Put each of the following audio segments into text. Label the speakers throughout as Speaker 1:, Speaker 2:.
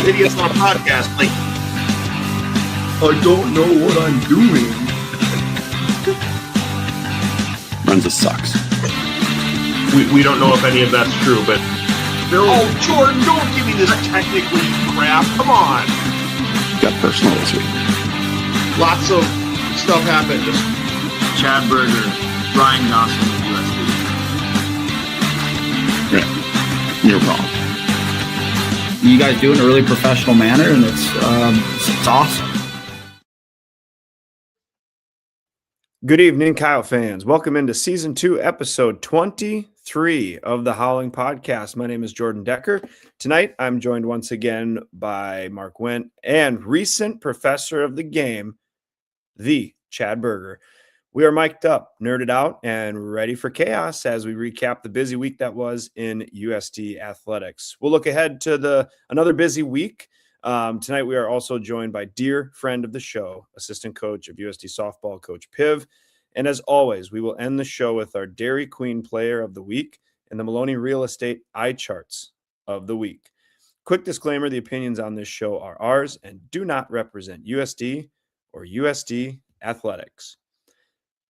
Speaker 1: idiots on a podcast. Like,
Speaker 2: I don't know what I'm doing.
Speaker 3: Runza sucks.
Speaker 1: We don't know if any of that's true, but Bill. Oh, Jordan, don't give me this technically crap. Come on.
Speaker 3: Got personal this week.
Speaker 1: Lots of stuff happened. Just
Speaker 2: Chad Berger, Brian Gosling of USD.
Speaker 3: Yeah, you're wrong.
Speaker 4: You guys do it in a really professional manner, and it's awesome.
Speaker 5: Good evening, Kyle fans. Welcome into Season 2, Episode 23 of the Howling Podcast. My name is Jordan Decker. Tonight, I'm joined once again by Mark Wendt and recent professor of the game, the Chad Berger. We are mic'd up, nerded out, and ready for chaos as we recap the busy week that was in USD athletics. We'll look ahead to another busy week. Tonight, we are also joined by dear friend of the show, assistant coach of USD Softball, Coach Piv. And as always, we will end the show with our Dairy Queen player of the week and the Maloney Real Estate eye charts of the week. Quick disclaimer, the opinions on this show are ours and do not represent USD or USD athletics.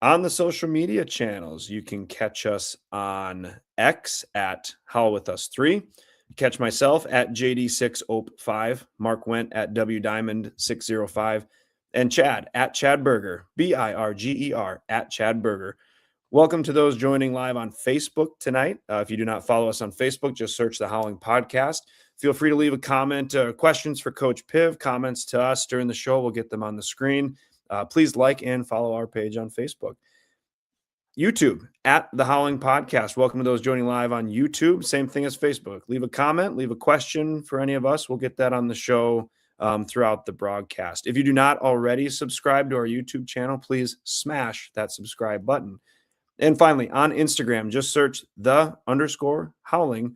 Speaker 5: On the social media channels, you can catch us on X at HowlWithUs3. Catch myself at JD6OP5, Mark Wendt at WDiamond605, and Chad at Chad Berger, BIRGER at Chad Berger. Welcome to those joining live on Facebook tonight. If you do not follow us on Facebook, just search the Howling Podcast. Feel free to leave a comment, questions for Coach Piv, comments to us during the show. We'll get them on the screen. Please like and follow our page on Facebook. YouTube at the Howling Podcast. Welcome to those joining live on YouTube. Same thing as Facebook. Leave a comment, leave a question for any of us. We'll get that on the show throughout the broadcast. If you do not already subscribe to our YouTube channel, please smash that subscribe button. And finally, on Instagram, just search _Howling_podcast.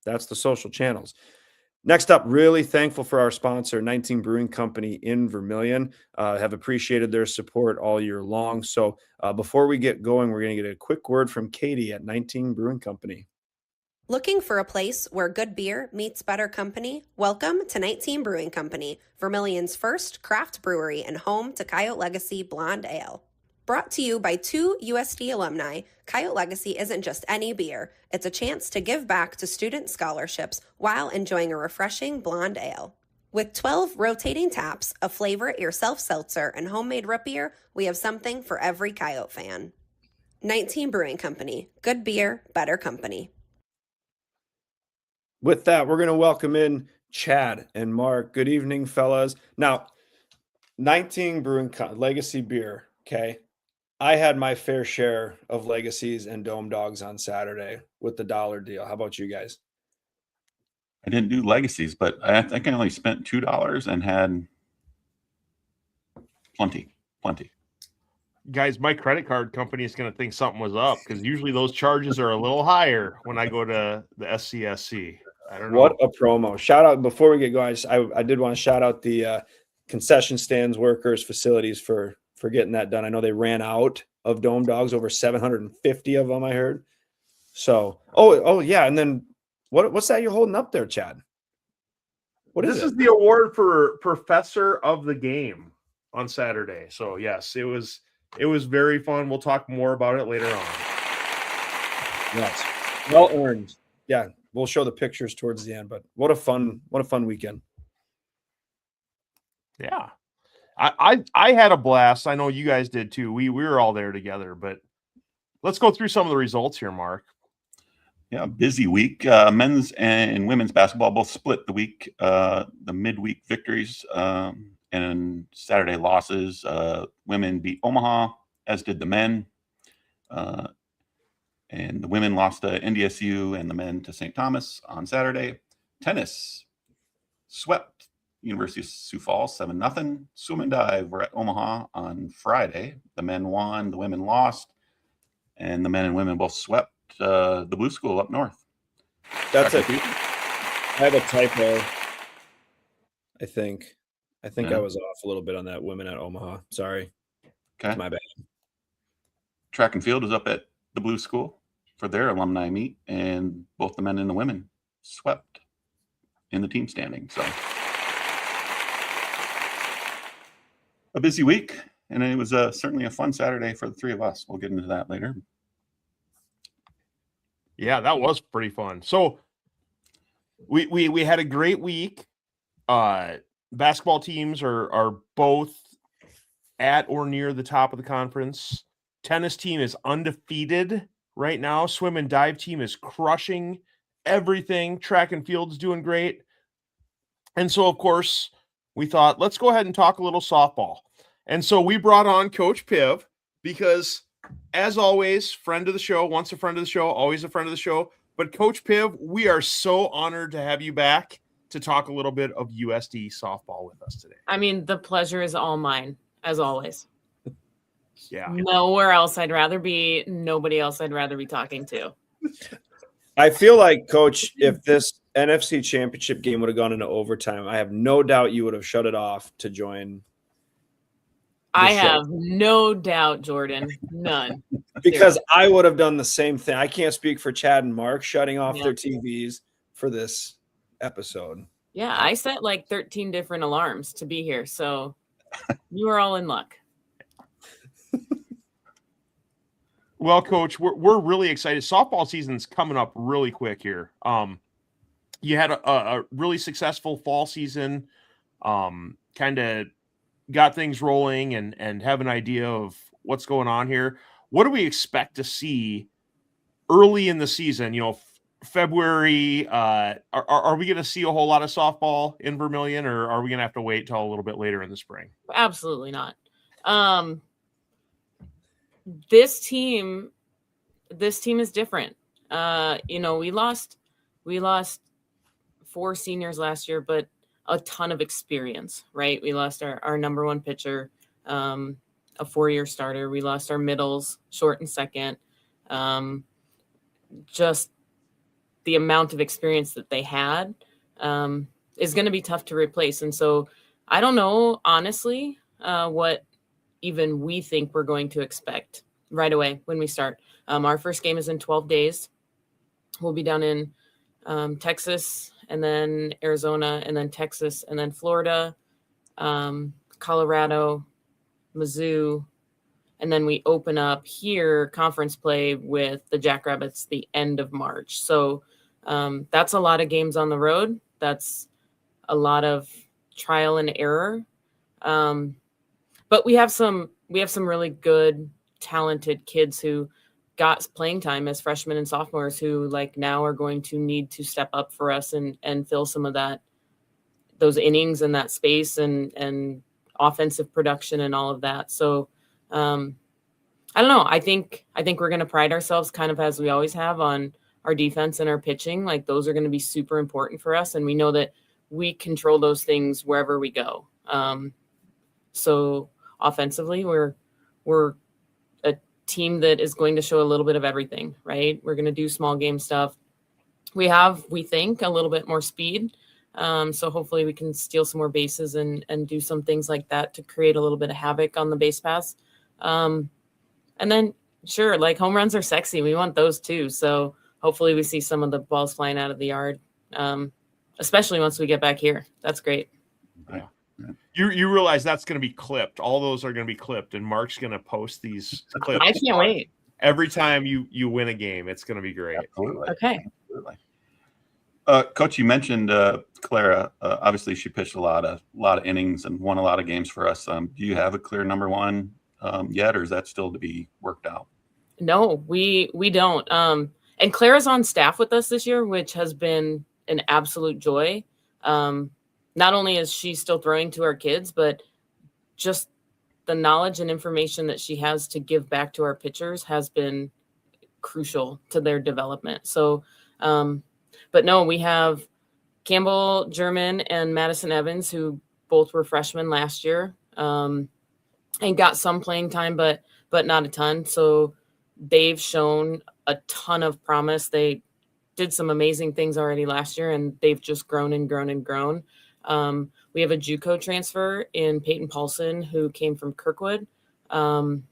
Speaker 5: That's the social channels. Next up, really thankful for our sponsor, 19 Brewing Company in Vermilion. Have appreciated their support all year long. So before we get going, we're going to get a quick word from Katie at 19 Brewing Company.
Speaker 6: Looking for a place where good beer meets better company? Welcome to 19 Brewing Company, Vermilion's first craft brewery and home to Coyote Legacy Blonde Ale. Brought to you by 2 USD alumni, Coyote Legacy isn't just any beer. It's a chance to give back to student scholarships while enjoying a refreshing blonde ale. With 12 rotating taps, a flavor at your self-seltzer, and homemade root beer, we have something for every Coyote fan. 19 Brewing Company. Good beer, better company.
Speaker 5: With that, we're going to welcome in Chad and Mark. Good evening, fellas. Now, 19 Brewing Legacy beer, okay? I had my fair share of legacies and dome dogs on Saturday with the dollar deal. How about you guys?
Speaker 3: I didn't do legacies, but I think I only spent $2 and had plenty.
Speaker 1: guys, my credit card company is going to think something was up because usually those charges are a little higher when I go to the SCSC. I don't know.
Speaker 5: What a promo. Shout out, before we get going, I did want to shout out the concession stands workers facilities for getting that done. I know they ran out of dome dogs, over 750 of them, I heard. So, oh yeah. And then what's that you're holding up there, Chad? What is
Speaker 1: this?
Speaker 5: It?
Speaker 1: Is the award for Professor of the Game on Saturday. So yes, it was very fun. We'll talk more about it later on.
Speaker 5: Yes. Well earned. Yeah. We'll show the pictures towards the end, but what a fun weekend.
Speaker 1: Yeah. I had a blast. I know you guys did too. We were all there together, but let's go through some of the results here, Mark.
Speaker 3: Yeah, busy week. Men's and women's basketball both split the week. The midweek victories and Saturday losses. Women beat Omaha, as did the men. And the women lost to NDSU and the men to St. Thomas on Saturday. Tennis swept University of Sioux Falls 7-0. Swim and dive were at Omaha on Friday. The men won, the women lost, and the men and women both swept the Blue School up north.
Speaker 5: That's it. I have a typo. I think I was off a little bit on that women at Omaha. Sorry.
Speaker 3: Okay.
Speaker 5: My bad.
Speaker 3: Track and field was up at the Blue School for their alumni meet, and both the men and the women swept. in the team standing. So a busy week, and it was certainly a fun Saturday for the three of us. We'll get into that later.
Speaker 1: Yeah, that was pretty fun. So we had a great week. Basketball teams are both at or near the top of the conference. Tennis team is undefeated right now. Swim and dive team is crushing everything. Track and field's doing great. And so, of course, we thought, let's go ahead and talk a little softball. And so we brought on Coach Piv because, as always, friend of the show, once a friend of the show, always a friend of the show. But Coach Piv, we are so honored to have you back to talk a little bit of USD softball with us today.
Speaker 7: I mean, the pleasure is all mine, as always.
Speaker 1: Yeah.
Speaker 7: Nowhere else I'd rather be. Nobody else I'd rather be talking to.
Speaker 5: I feel like, Coach, if this NFC Championship game would have gone into overtime, I have no doubt you would have shut it off to join.
Speaker 7: I have no doubt, Jordan. None.
Speaker 5: Because I would have done the same thing. I can't speak for Chad and Mark shutting off their TVs for this episode.
Speaker 7: Yeah, I set like 13 different alarms to be here. So you are all in luck.
Speaker 1: Well, Coach, we're really excited. Softball season's coming up really quick here. You had a really successful fall season, kind of got things rolling and have an idea of what's going on here. What do we expect to see early in the season? You know, February, are we going to see a whole lot of softball in Vermilion, or are we going to have to wait till a little bit later in the spring?
Speaker 7: Absolutely not. This team is different. You know, we lost 4 seniors last year, but a ton of experience, right? We lost our number one pitcher, a 4-year starter. We lost our middles, short and second. Just the amount of experience that they had is going to be tough to replace. And so I don't know, honestly, what even we think we're going to expect right away when we start. Our first game is in 12 days. We'll be down in Texas, and then Arizona, and then Texas, and then Florida, Colorado, Mizzou, and then we open up here conference play with the Jackrabbits the end of March. So that's a lot of games on the road. That's a lot of trial and error. But we have some really good, talented kids who got playing time as freshmen and sophomores who like now are going to need to step up for us and fill some of those innings and that space and offensive production and all of that. So I don't know. I think we're going to pride ourselves kind of as we always have on our defense and our pitching. Like those are going to be super important for us. And we know that we control those things wherever we go. So offensively, we're a team that is going to show a little bit of everything, right? We're going to do small game stuff. We think, a little bit more speed. So hopefully we can steal some more bases and do some things like that to create a little bit of havoc on the base pass. And then sure, like home runs are sexy. We want those too. So hopefully we see some of the balls flying out of the yard, especially once we get back here. That's great.
Speaker 1: Yeah. You realize that's going to be clipped. All those are going to be clipped, and Mark's going to post these clips.
Speaker 7: I can't wait.
Speaker 1: Every time you win a game, it's going to be great.
Speaker 3: Absolutely.
Speaker 7: Okay.
Speaker 3: Absolutely. Coach, you mentioned Clara. Obviously, she pitched a lot of innings and won a lot of games for us. Do you have a clear number one yet, or is that still to be worked out?
Speaker 7: No, we don't. And Clara's on staff with us this year, which has been an absolute joy. Not only is she still throwing to our kids, but just the knowledge and information that she has to give back to our pitchers has been crucial to their development. So, but no, we have Campbell German and Madison Evans, who both were freshmen last year, and got some playing time, but not a ton. So they've shown a ton of promise. They did some amazing things already last year, and they've just grown and grown and grown. We have a JUCO transfer in Peyton Paulson who came from Kirkwood. And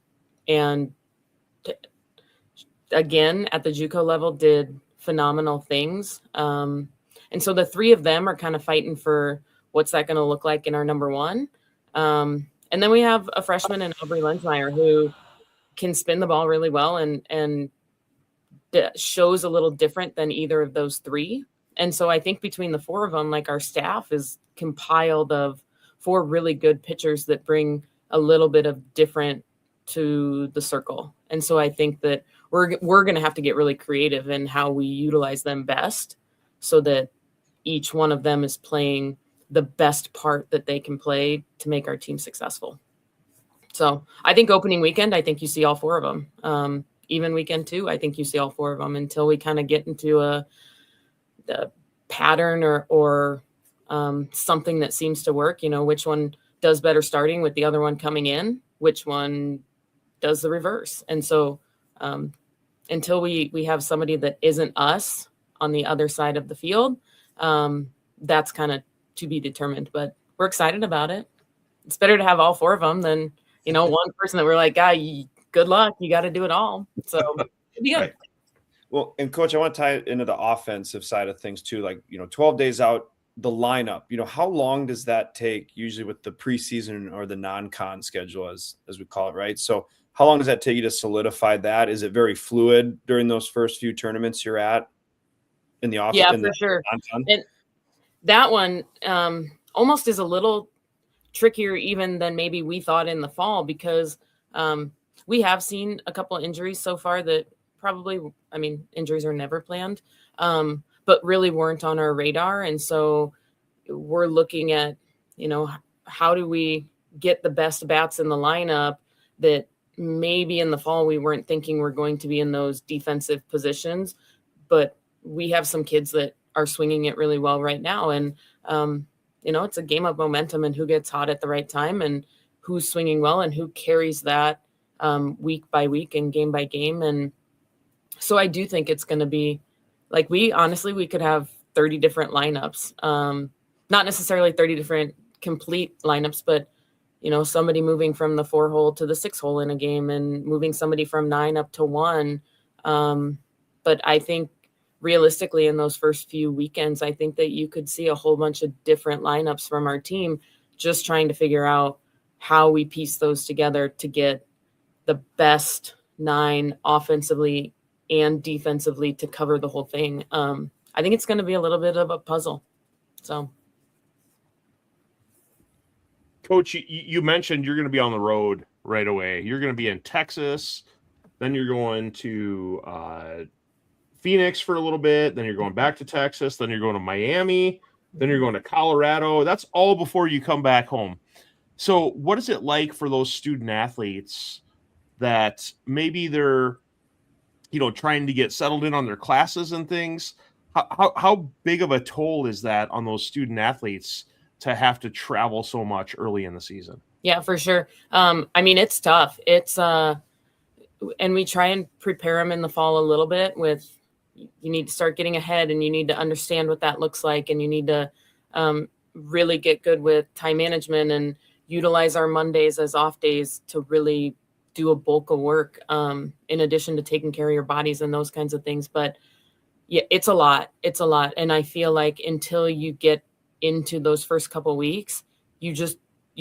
Speaker 7: again, at the JUCO level did phenomenal things. And so the three of them are kind of fighting for what's that going to look like in our number one. And then we have a freshman in Aubrey Lensmeyer who can spin the ball really well and shows a little different than either of those three. And so I think between the four of them, like our staff is compiled of four really good pitchers that bring a little bit of different to the circle. And so I think that we're going to have to get really creative in how we utilize them best so that each one of them is playing the best part that they can play to make our team successful. So I think opening weekend, I think you see all four of them. Even weekend too, I think you see all four of them until we kind of get into a pattern or something that seems to work, which one does better starting with the other one coming in, which one does the reverse. And so until we have somebody that isn't us on the other side of the field, that's kind of to be determined, but we're excited about it. It's better to have all four of them than, one person that we're like, good luck. You got to do it all. So it'd be good.
Speaker 3: Right.
Speaker 5: Well, and Coach, I want to tie it into the offensive side of things too. Like, 12 days out, the lineup, how long does that take usually with the preseason or the non-con schedule as we call it, right? So how long does that take you to solidify that? Is it very fluid during those first few tournaments you're at in the office?
Speaker 7: Yeah, for sure. And that one almost is a little trickier even than maybe we thought in the fall because we have seen a couple of injuries so far that probably, injuries are never planned, but really weren't on our radar. And so we're looking at, how do we get the best bats in the lineup that maybe in the fall we weren't thinking we're going to be in those defensive positions, but we have some kids that are swinging it really well right now. And, it's a game of momentum and who gets hot at the right time and who's swinging well and who carries that week by week and game by game. And so I do think it's going to be like, we could have 30 different lineups, not necessarily 30 different complete lineups, but, somebody moving from the 4-hole to the 6-hole in a game and moving somebody from 9 up to 1. But I think realistically in those first few weekends, I think that you could see a whole bunch of different lineups from our team, just trying to figure out how we piece those together to get the best 9 offensively and defensively to cover the whole thing. I think it's going to be a little bit of a puzzle. So,
Speaker 1: Coach, you mentioned you're going to be on the road right away. You're going to be in Texas, then you're going to Phoenix for a little bit, then you're going back to Texas, then you're going to Miami, then you're going to Colorado. That's all before you come back home. So what is it like for those student athletes that maybe they're, trying to get settled in on their classes and things? How big of a toll is that on those student athletes to have to travel so much early in the season?
Speaker 7: Yeah, for sure. It's tough. It's and we try and prepare them in the fall a little bit with, you need to start getting ahead and you need to understand what that looks like. And you need to really get good with time management and utilize our Mondays as off days to really do a bulk of work in addition to taking care of your bodies and those kinds of things. But yeah, it's a lot. And I feel like until you get into those first couple of weeks, you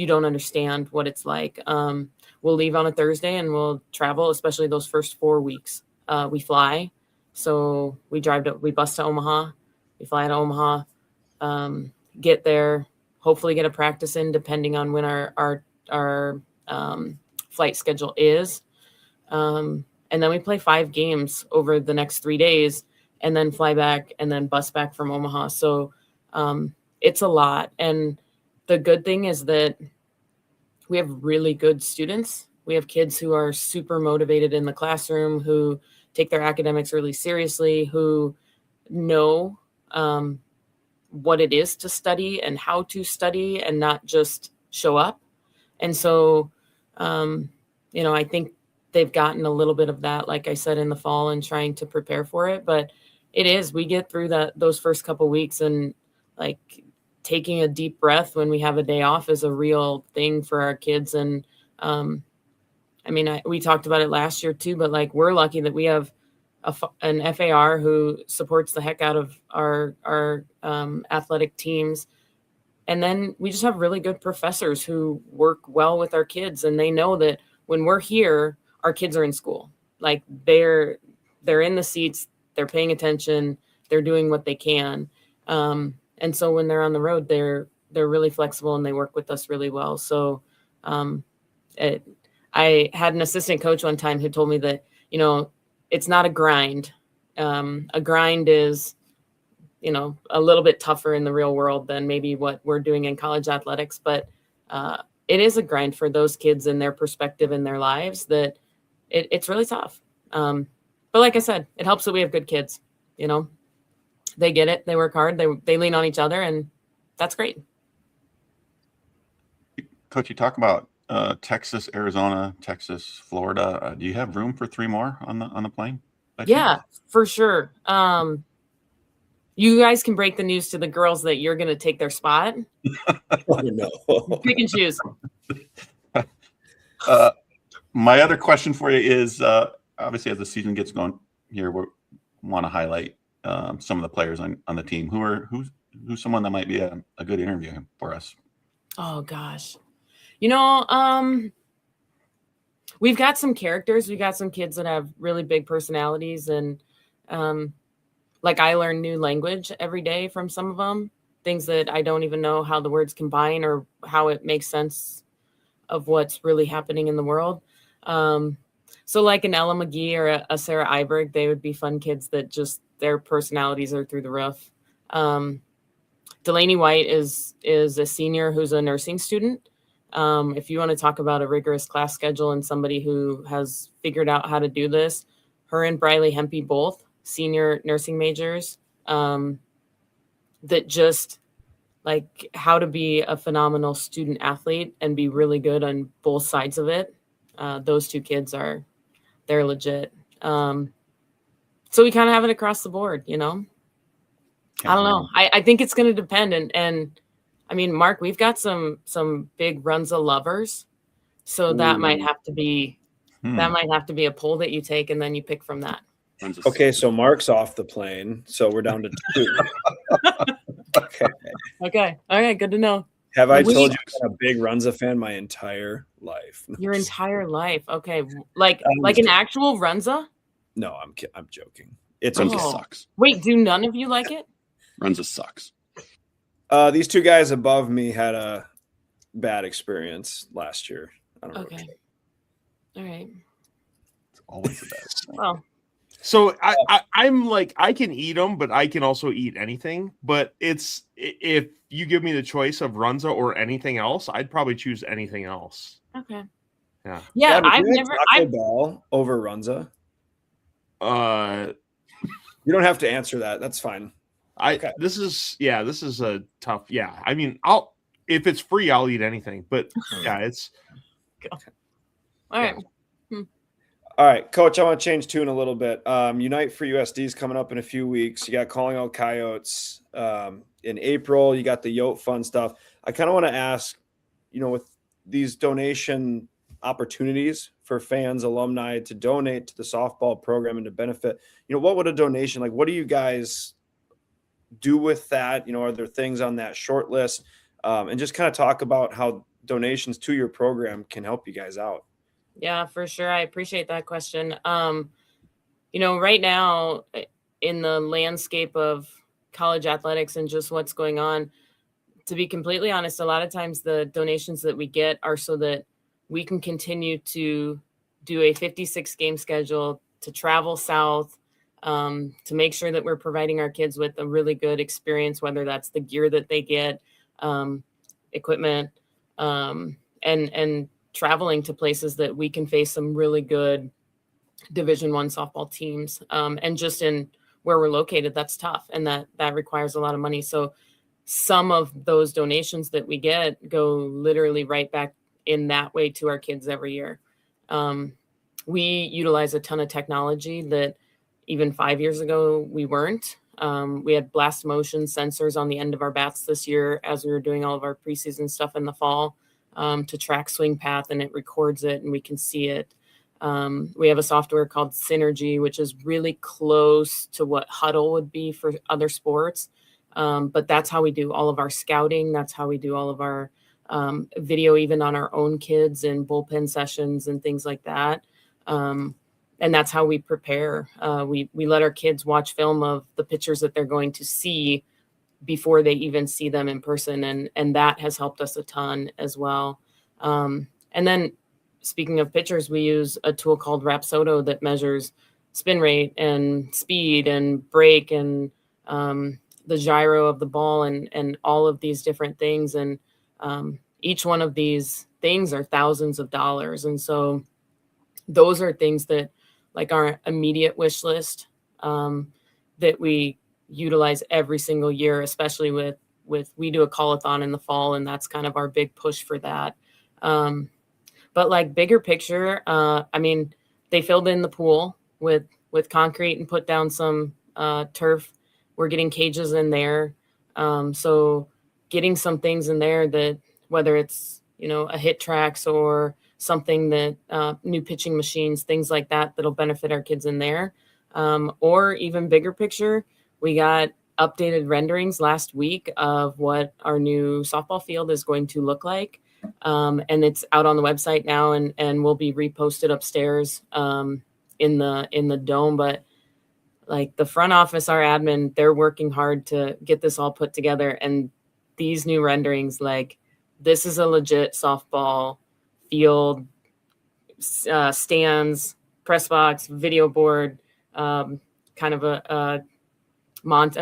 Speaker 7: don't understand what it's like. We'll leave on a Thursday and we'll travel, especially those first 4 weeks. We fly. So we bus to Omaha, we fly to Omaha, get there, hopefully get a practice in depending on when our flight schedule is. And then we play 5 games over the next 3 days and then fly back and then bus back from Omaha. So it's a lot. And the good thing is that we have really good students. We have kids who are super motivated in the classroom, who take their academics really seriously, who know what it is to study and how to study and not just show up. And so, I think they've gotten a little bit of that, like I said, in the fall and trying to prepare for it. But we get through those first couple weeks, and like taking a deep breath when we have a day off is a real thing for our kids. And we talked about it last year too, but like we're lucky that we have an FAR who supports the heck out of our athletic teams. And then we just have really good professors who work well with our kids, and they know that when we're here, our kids are in school. Like they're in the seats, they're paying attention, they're doing what they can. And so when they're on the road, they're really flexible and they work with us really well. So I had an assistant coach one time who told me that, you know, it's not a grind. A grind is, you know, a little bit tougher in the real world than maybe what we're doing in college athletics, but it is a grind for those kids and their perspective in their lives that it's really tough. But like I said, it helps that we have good kids, you know, they get it, they work hard, they lean on each other, and that's great.
Speaker 3: Coach, you talk about Texas, Arizona, Texas, Florida. Do you have room for 3 more on the plane?
Speaker 7: Yeah, for sure. You guys can break the news to the girls that you're going to take their spot.
Speaker 5: Oh, no.
Speaker 7: Pick and choose.
Speaker 3: My other question for you is, obviously, as the season gets going here, we want to highlight some of the players on the team. Who's someone that might be a good interview for us? Oh,
Speaker 7: gosh. You know, we've got some characters. We got some kids that have really big personalities, and like I learn new language every day from some of them, things that I don't even know how the words combine or how it makes sense of what's really happening in the world. So like an Ella McGee or a Sarah Iberg, they would be fun kids that just their personalities are through the roof. Delaney White is a senior who's a nursing student. If you want to talk about a rigorous class schedule and somebody who has figured out how to do this, her and Briley Hempy both senior nursing majors, that just like how to be a phenomenal student athlete and be really good on both sides of it. Those 2 kids they're legit. So we kind of have it across the board, you know. I don't know. I think it's going to depend. And I mean, Mark, we've got some big Runza lovers. So that might have to be a poll that you take and then you pick from that.
Speaker 5: Okay, so Mark's off the plane, so we're down to 2. Okay.
Speaker 7: All right, good to know.
Speaker 5: Have I told you I'm a big Runza fan my entire life?
Speaker 7: Your entire life? Okay, like an actual Runza?
Speaker 5: No, I'm joking. It's
Speaker 3: Runza sucks.
Speaker 7: Wait, do none of you like it?
Speaker 3: Runza sucks.
Speaker 5: These 2 guys above me had a bad experience last year. I don't know.
Speaker 7: Okay. All right.
Speaker 3: It's always the best.
Speaker 7: Well.
Speaker 1: So I'm like, I can eat them, but I can also eat anything. But it's, if you give me the choice of Runza or anything else, I'd probably choose anything else.
Speaker 7: Okay.
Speaker 1: Yeah.
Speaker 7: I've never
Speaker 5: Taco Bell over Runza. You don't have to answer that. That's fine.
Speaker 1: This is a tough. Yeah. I mean, if it's free, I'll eat anything. But yeah, it's.
Speaker 7: All right.
Speaker 5: All right, Coach, I want to change tune a little bit. Unite for USD is coming up in a few weeks. You got Calling Out Coyotes in April. You got the Yote Fund stuff. I kind of want to ask, you know, with these donation opportunities for fans, alumni to donate to the softball program and to benefit, you know, what would a donation, like, what do you guys do with that? You know, are there things on that short list? And just kind of talk about how donations to your program can help you guys out.
Speaker 7: Yeah, for sure. I appreciate that question. You know, right now in the landscape of college athletics and just what's going on, to be completely honest, a lot of times the donations that we get are so that we can continue to do a 56 game schedule, to travel south, to make sure that we're providing our kids with a really good experience, whether that's the gear that they get, equipment, and traveling to places that we can face some really good Division I softball teams. And just in where we're located, that's tough. And that requires a lot of money. So some of those donations that we get go literally right back in that way to our kids every year. We utilize a ton of technology that even 5 years ago we weren't. We had blast motion sensors on the end of our bats this year as we were doing all of our preseason stuff in the fall, to track swing path, and it records it and we can see it. We have a software called Synergy, which is really close to what Huddle would be for other sports. But that's how we do all of our scouting. That's how we do all of our video, even on our own kids and bullpen sessions and things like that. And that's how we prepare. We let our kids watch film of the pitchers that they're going to see before they even see them in person. And that has helped us a ton as well. And then speaking of pitchers, we use a tool called Rapsodo that measures spin rate and speed and break and the gyro of the ball and all of these different things. And each one of these things are thousands of dollars. And so those are things that, like, our immediate wish list, that we utilize every single year, especially with we do a call-a-thon in the fall, and that's kind of our big push for that. But like bigger picture, I mean, they filled in the pool with concrete and put down some turf. We're getting cages in there. So getting some things in there that, whether it's, a hit tracks or something that new pitching machines, things like that, that'll benefit our kids in there. Or even bigger picture, we got updated renderings last week of what our new softball field is going to look like. And it's out on the website now and will be reposted upstairs in the dome. But like the front office, our admin, they're working hard to get this all put together. And these new renderings, like, this is a legit softball field, stands, press box, video board, kind of a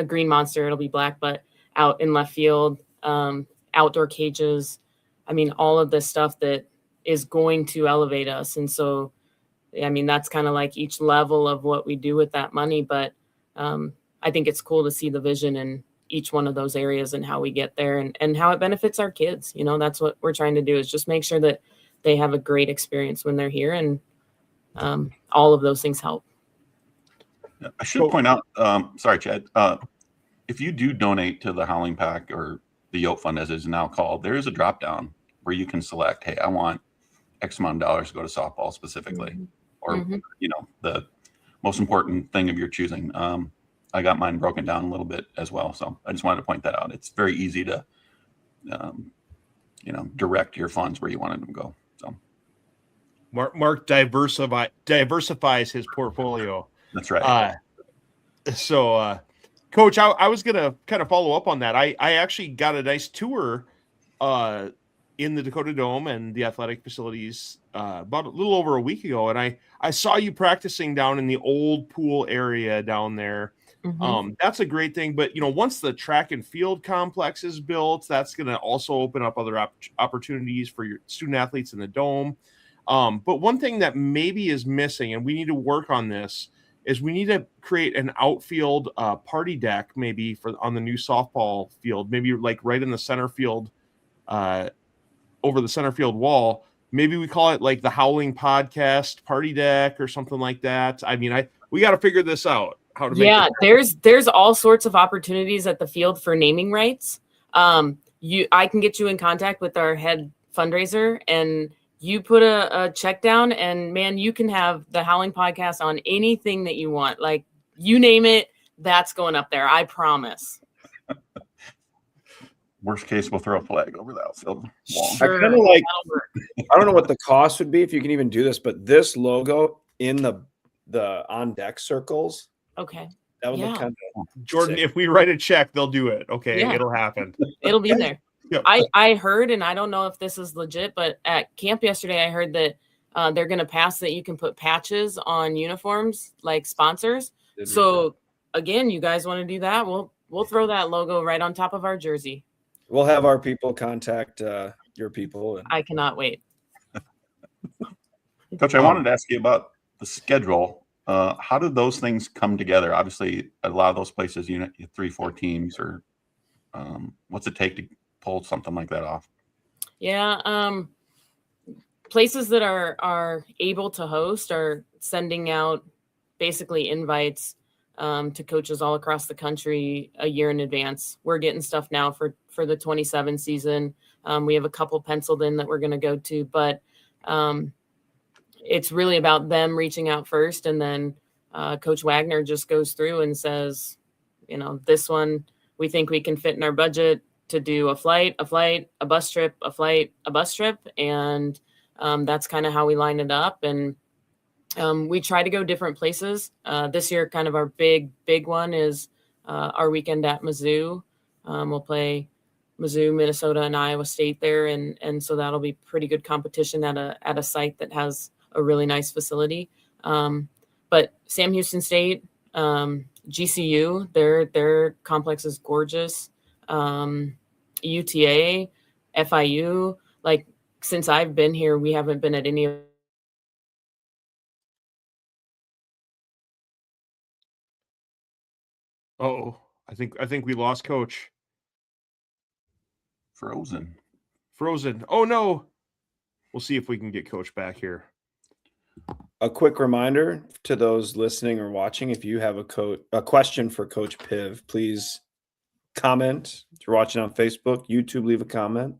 Speaker 7: green monster. It'll be black, but out in left field, outdoor cages. I mean, all of this stuff that is going to elevate us. And so, I mean, that's kind of like each level of what we do with that money. But I think it's cool to see the vision in each one of those areas and how we get there and how it benefits our kids. That's what we're trying to do, is just make sure that they have a great experience when they're here. And all of those things help.
Speaker 3: I should point out, sorry, Chad, if you do donate to the Howling Pack or the Yote Fund, as it is now called, there is a drop down where you can select, hey, I want X amount of dollars to go to softball specifically, or the most important thing of your choosing. I got mine broken down a little bit as well, so I just wanted to point that out. It's very easy to direct your funds where you wanted them to go. So
Speaker 1: Mark diversifies his portfolio.
Speaker 3: That's right.
Speaker 1: So Coach, I was gonna kind of follow up on that. I actually got a nice tour in the Dakota Dome and the athletic facilities about a little over a week ago, and I saw you practicing down in the old pool area down there. That's a great thing. But once the track and field complex is built, that's going to also open up other opportunities for your student athletes in the dome. But one thing that maybe is missing, and we need to work on this, is we need to create an outfield party deck, maybe on the new softball field, maybe like right in the center field, over the center field wall. Maybe we call it like the Howling Podcast party deck or something like that. I mean, we got to figure this out. How to make
Speaker 7: there's all sorts of opportunities at the field for naming rights. I can get you in contact with our head fundraiser, and you put a check down, and man, you can have the Howling Podcast on anything that you want. Like, you name it, that's going up there. I promise.
Speaker 3: Worst case, we'll throw a flag over the outfield wall.
Speaker 5: Sure, I kind of like, I don't know what the cost would be if you can even do this, but this logo in the on deck circles.
Speaker 7: Okay.
Speaker 5: That would look kind of
Speaker 1: Jordan,
Speaker 5: sick.
Speaker 1: if we write a check, they'll do it. Okay.
Speaker 7: Yeah.
Speaker 1: It'll happen.
Speaker 7: It'll be there.
Speaker 1: Yep.
Speaker 7: I heard, and I don't know if this is legit, but at camp yesterday, I heard that they're going to pass that you can put patches on uniforms, like sponsors. So again, you guys want to do that? We'll throw that logo right on top of our jersey.
Speaker 5: We'll have our people contact your people.
Speaker 7: I cannot wait.
Speaker 3: Coach, I wanted to ask you about the schedule. How did those things come together? Obviously, a lot of those places, 3-4 teams, or what's it take to pull something like that off?
Speaker 7: Yeah, places that are able to host are sending out basically invites to coaches all across the country a year in advance. We're getting stuff now for the 27 season. We have a couple penciled in that we're going to go to, but it's really about them reaching out first, and then Coach Wagner just goes through and says, this one we think we can fit in our budget to do a flight, a bus trip, a flight, a bus trip. And that's kind of how we line it up. And we try to go different places. This year, kind of our big one is our weekend at Mizzou. We'll play Mizzou, Minnesota, and Iowa State there. And so that'll be pretty good competition at a site that has a really nice facility. But Sam Houston State, GCU, their complex is gorgeous. UTA, FIU, like since I've been here, we haven't been at any of.
Speaker 1: Oh, I think we lost Coach.
Speaker 3: Frozen.
Speaker 1: Oh no. We'll see if we can get Coach back here.
Speaker 5: A quick reminder to those listening or watching, if you have a question for Coach Piv, please comment. If you're watching on Facebook, YouTube, leave a comment.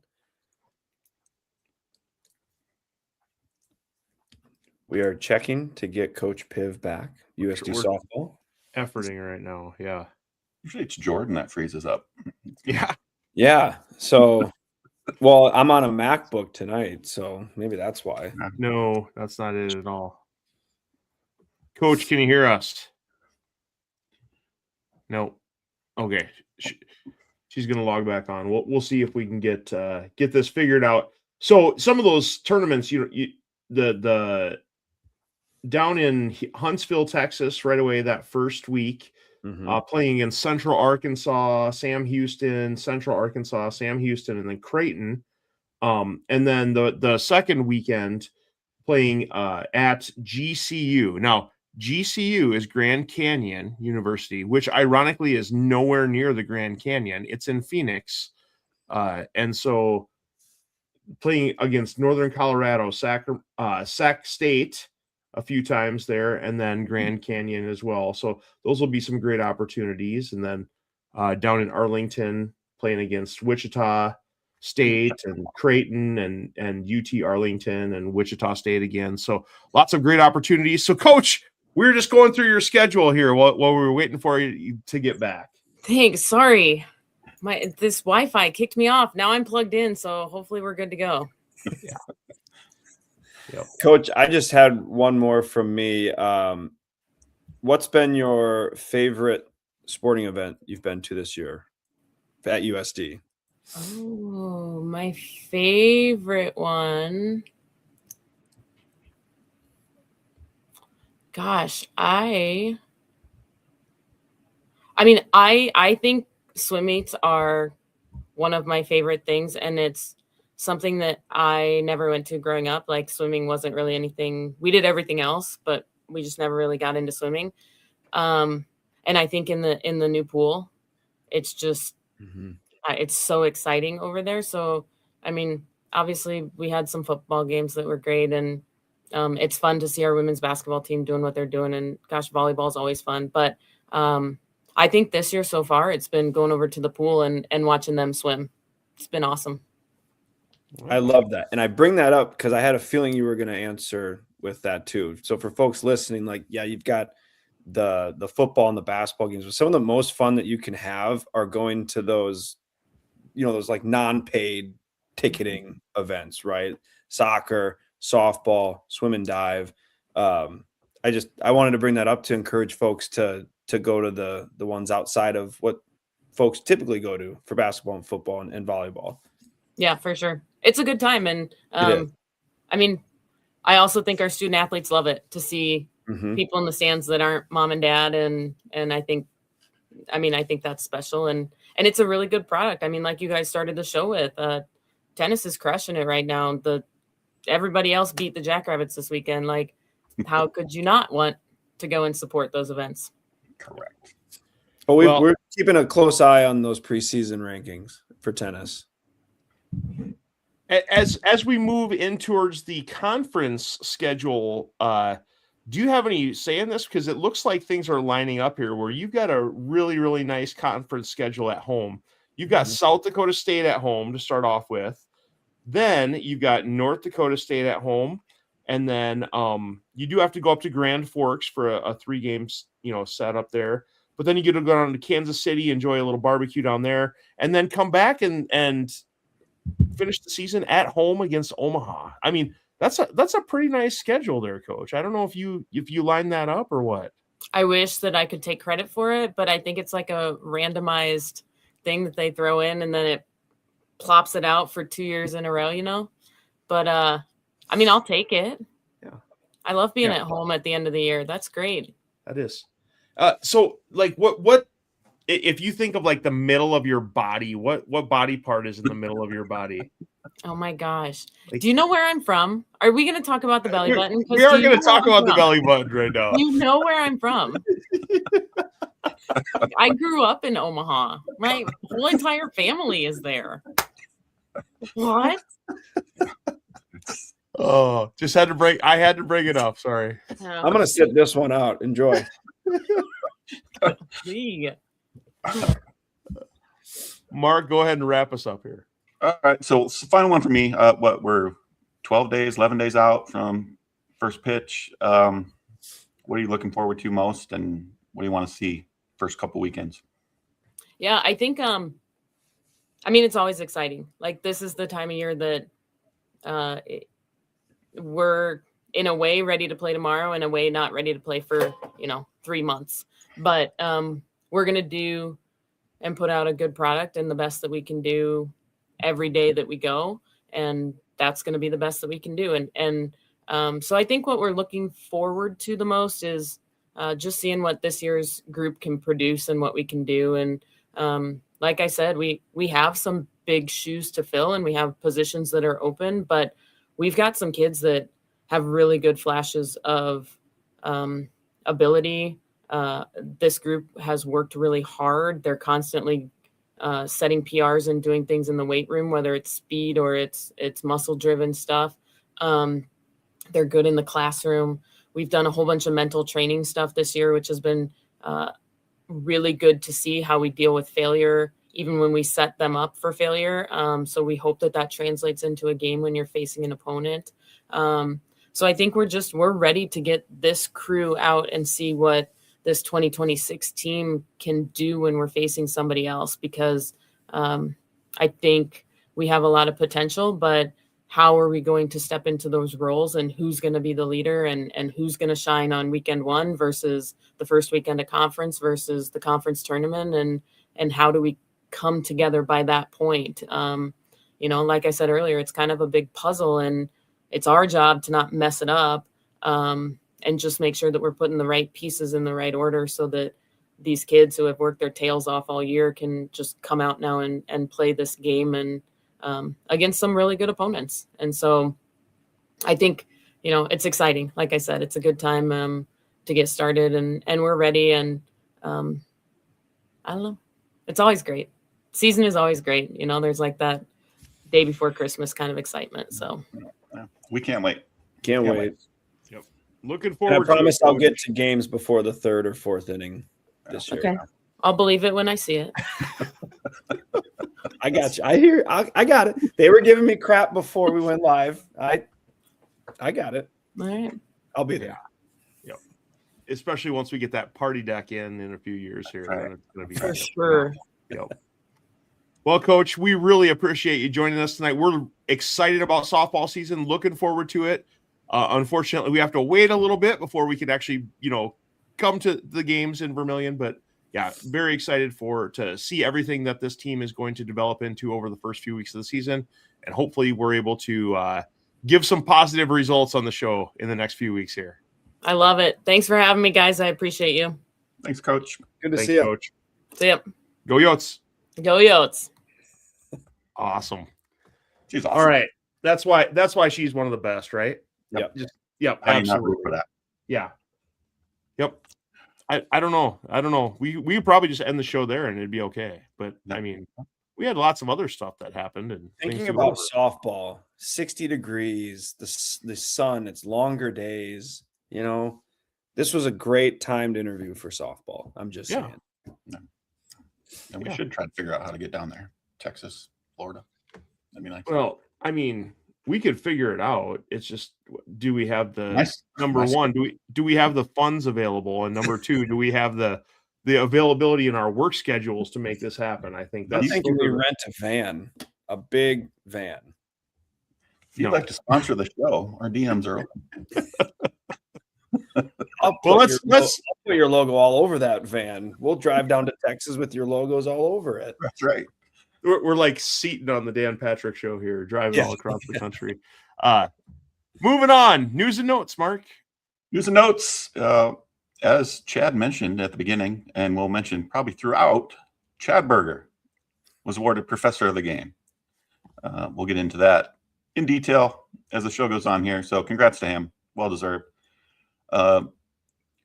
Speaker 5: We are checking to get Coach Piv back. USD Softball.
Speaker 1: Efforting right now, yeah.
Speaker 3: Usually it's Jordan that freezes up.
Speaker 5: Yeah. So, well, I'm on a MacBook tonight, so maybe that's why.
Speaker 1: No, that's not it at all. Coach, can you hear us? No. Okay. She's going to log back on. We'll see if we can get this figured out. So some of those tournaments, the down in Huntsville, Texas, right away that first week, playing against Central Arkansas, Sam Houston, and then Creighton. And then the second weekend playing at GCU. Now, GCU is Grand Canyon University, which ironically is nowhere near the Grand Canyon. It's in Phoenix. And so playing against Northern Colorado, Sac State a few times there, and then Grand Canyon as well. So those will be some great opportunities. And then down in Arlington, playing against Wichita State and Creighton and UT Arlington and Wichita State again. So lots of great opportunities. So Coach, we're just going through your schedule here while we were waiting for you to get back.
Speaker 7: Thanks. Sorry. This Wi-Fi kicked me off. Now I'm plugged in, so hopefully we're good to go.
Speaker 1: Yeah. Yep.
Speaker 5: Coach, I just had one more from me. What's been your favorite sporting event you've been to this year at USD?
Speaker 7: Oh, my favorite one. Gosh, I think swim meets are one of my favorite things, and it's something that I never went to growing up. Like swimming wasn't really anything. We did everything else, but we just never really got into swimming. And I think in the new pool, it's just it's so exciting over there. So I mean, obviously we had some football games that were great, and it's fun to see our women's basketball team doing what they're doing. And gosh, volleyball is always fun. But I think this year so far, it's been going over to the pool and watching them swim. It's been awesome.
Speaker 5: I love that. And I bring that up because I had a feeling you were going to answer with that too. So for folks listening, like, yeah, you've got the football and the basketball games, but some of the most fun that you can have are going to those, those like non-paid ticketing events, right? Soccer, softball, swim and dive. I wanted to bring that up to encourage folks to go to the ones outside of what folks typically go to for basketball and football and volleyball. Yeah,
Speaker 7: for sure. It's a good time. And I mean, I also think our student athletes love it to see people in the stands that aren't mom and dad. And I think that's special. And it's a really good product. I mean, like you guys started the show with, tennis is crushing it right now. Everybody else beat the Jackrabbits this weekend. Like, how could you not want to go and support those events?
Speaker 3: Correct.
Speaker 5: Well, we're keeping a close eye on those preseason rankings for tennis.
Speaker 1: As we move in towards the conference schedule, do you have any say in this? Because it looks like things are lining up here where you've got a really, really nice conference schedule at home. You've got South Dakota State at home to start off with. Then you've got North Dakota State at home. And then you do have to go up to Grand Forks for a 3 games, set up there. But then you get to go down to Kansas City, enjoy a little barbecue down there, and then come back and finish the season at home against Omaha. I mean, that's a pretty nice schedule there, Coach. I don't know if you line that up or what.
Speaker 7: I wish that I could take credit for it, but I think it's like a randomized thing that they throw in and then it plops it out for 2 years in a row, But I mean, I'll take it.
Speaker 1: Yeah.
Speaker 7: I love being at home at the end of the year. That's great.
Speaker 1: That is. So like what if you think of like the middle of your body, what body part is in the middle of your body?
Speaker 7: Oh my gosh. Do you know where I'm from? Are we going to talk about the belly button?
Speaker 1: We are going to talk about the belly button right now.
Speaker 7: You know where I'm from. I grew up in Omaha. My whole entire family is there. What?
Speaker 1: Oh, I had to bring it up. Sorry.
Speaker 5: I'm going to sit this one out. Enjoy.
Speaker 1: Mark, go ahead and wrap us up here.
Speaker 3: All right. So final one for me. We're 12 days, 11 days out from first pitch. What are you looking forward to most, and what do you want to see first couple weekends?
Speaker 7: Yeah, I think, it's always exciting. Like, this is the time of year that we're in a way ready to play tomorrow, in a way not ready to play for, 3 months. But we're going to do and put out a good product and the best that we can do every day that we go. And that's going to be the best that we can do. And so I think what we're looking forward to the most is just seeing what this year's group can produce and what we can do. And like I said, we have some big shoes to fill and we have positions that are open, but we've got some kids that have really good flashes of ability. This group has worked really hard. They're constantly setting PRs and doing things in the weight room, whether it's speed or it's muscle driven stuff. They're good in the classroom. We've done a whole bunch of mental training stuff this year, which has been really good to see how we deal with failure, even when we set them up for failure. So we hope that translates into a game when you're facing an opponent. So I think we're ready to get this crew out and see what this 2026 team can do when we're facing somebody else, because I think we have a lot of potential, but how are we going to step into those roles, and who's going to be the leader, and who's going to shine on weekend one versus the first weekend of conference versus the conference tournament, and how do we come together by that point? Like I said earlier, it's kind of a big puzzle, and it's our job to not mess it up. And just make sure that we're putting the right pieces in the right order so that these kids who have worked their tails off all year can just come out now and play this game and against some really good opponents. And so I think, it's exciting. Like I said, it's a good time to get started and we're ready. And I don't know. It's always great. Season is always great. There's like that day before Christmas kind of excitement. So
Speaker 3: we can't wait.
Speaker 5: Can't wait.
Speaker 1: Yep. Looking
Speaker 5: And
Speaker 1: forward.
Speaker 5: I promise I'll get to games before the 3rd or 4th inning this year.
Speaker 7: Okay. I'll believe it when I see it.
Speaker 5: I got you. I got it. They were giving me crap before we went live. I got it.
Speaker 7: All right.
Speaker 5: I'll be there.
Speaker 1: Yep. Especially once we get that party deck in a few years here.
Speaker 3: Right.
Speaker 1: Then it's going to be
Speaker 7: For sure.
Speaker 1: Yep. Well, Coach, we really appreciate you joining us tonight. We're excited about softball season, looking forward to it. Unfortunately, we have to wait a little bit before we can actually, come to the games in Vermilion. But yeah, very excited to see everything that this team is going to develop into over the first few weeks of the season. And hopefully we're able to give some positive results on the show in the next few weeks here.
Speaker 7: I love it. Thanks for having me, guys. I appreciate you.
Speaker 3: Thanks, Coach.
Speaker 5: Good to
Speaker 1: Thanks,
Speaker 5: see you.
Speaker 1: Coach.
Speaker 7: See ya.
Speaker 1: Go Yotes.
Speaker 7: Go Yotes.
Speaker 1: Awesome.
Speaker 3: She's awesome.
Speaker 1: All right. That's why she's one of the best, right?
Speaker 5: Yep.
Speaker 1: Yep.
Speaker 3: I do not
Speaker 1: Absolutely.
Speaker 3: root for that.
Speaker 1: Yeah. Yep. I don't know. We probably just end the show there and it'd be okay. But I mean, we had lots of other stuff that happened. And
Speaker 5: Thinking about softball, 60 degrees, the sun, it's longer days. This was a great timed interview for softball. I'm just saying.
Speaker 3: And we should try to figure out how to get down there. Texas, Florida. That'd be nice.
Speaker 1: Well, I mean, we could figure it out. It's just, do we have the
Speaker 3: Nice.
Speaker 1: number
Speaker 3: Nice.
Speaker 1: one? Do we have the funds available? And number two, do we have the availability in our work schedules to make this happen? I think
Speaker 5: I'm
Speaker 1: that's
Speaker 5: thinking we rent a van, a big van.
Speaker 3: If you'd like to sponsor the show, our DMs are open.
Speaker 5: I'll put your logo all over that van. We'll drive down to Texas with your logos all over it.
Speaker 3: That's right.
Speaker 1: We're like Seaton on the Dan Patrick Show here, driving all across the country. Moving on, news and notes, Mark.
Speaker 3: News and notes. As Chad mentioned at the beginning, and we'll mention probably throughout, Chad Berger was awarded Professor of the Game. We'll get into that in detail as the show goes on here. So congrats to him. Well deserved.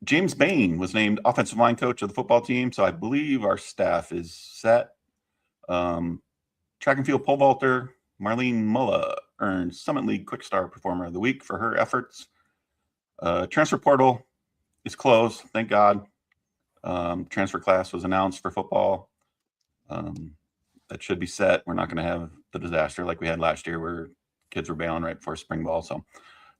Speaker 3: James Bain was named offensive line coach of the football team. So I believe our staff is set. Track and field pole vaulter Marlene Mulla earned Summit League Quick Star Performer of the Week for her efforts. Transfer portal is closed, thank God. Transfer class was announced for football. That should be set. We're not going to have the disaster like we had last year where kids were bailing right before spring ball. So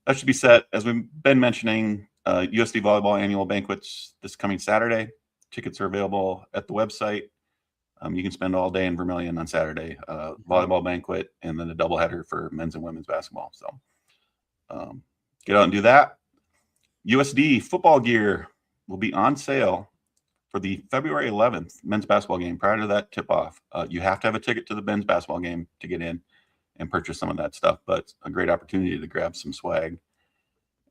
Speaker 3: that should be set. As we've been mentioning, USD Volleyball annual banquets this coming Saturday. Tickets are available at the website. You can spend all day in Vermilion on Saturday, volleyball banquet, and then a doubleheader for men's and women's basketball. So get out and do that. USD football gear will be on sale for the February 11th men's basketball game. Prior to that tip-off, you have to have a ticket to the men's basketball game to get in and purchase some of that stuff, but a great opportunity to grab some swag.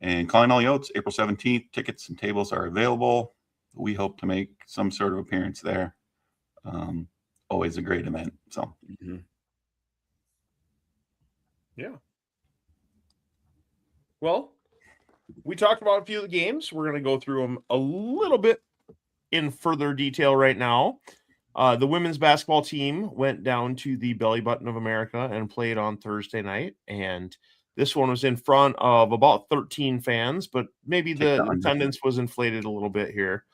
Speaker 3: And Calling All Yotes, April 17th, tickets and tables are available. We hope to make some sort of appearance there. Always a great event. So,
Speaker 1: yeah. Well, we talked about a few of the games. We're going to go through them a little bit in further detail right now. The women's basketball team went down to the Belly Button of America and played on Thursday night. And this one was in front of about 13 fans, but maybe the attendance was inflated a little bit here.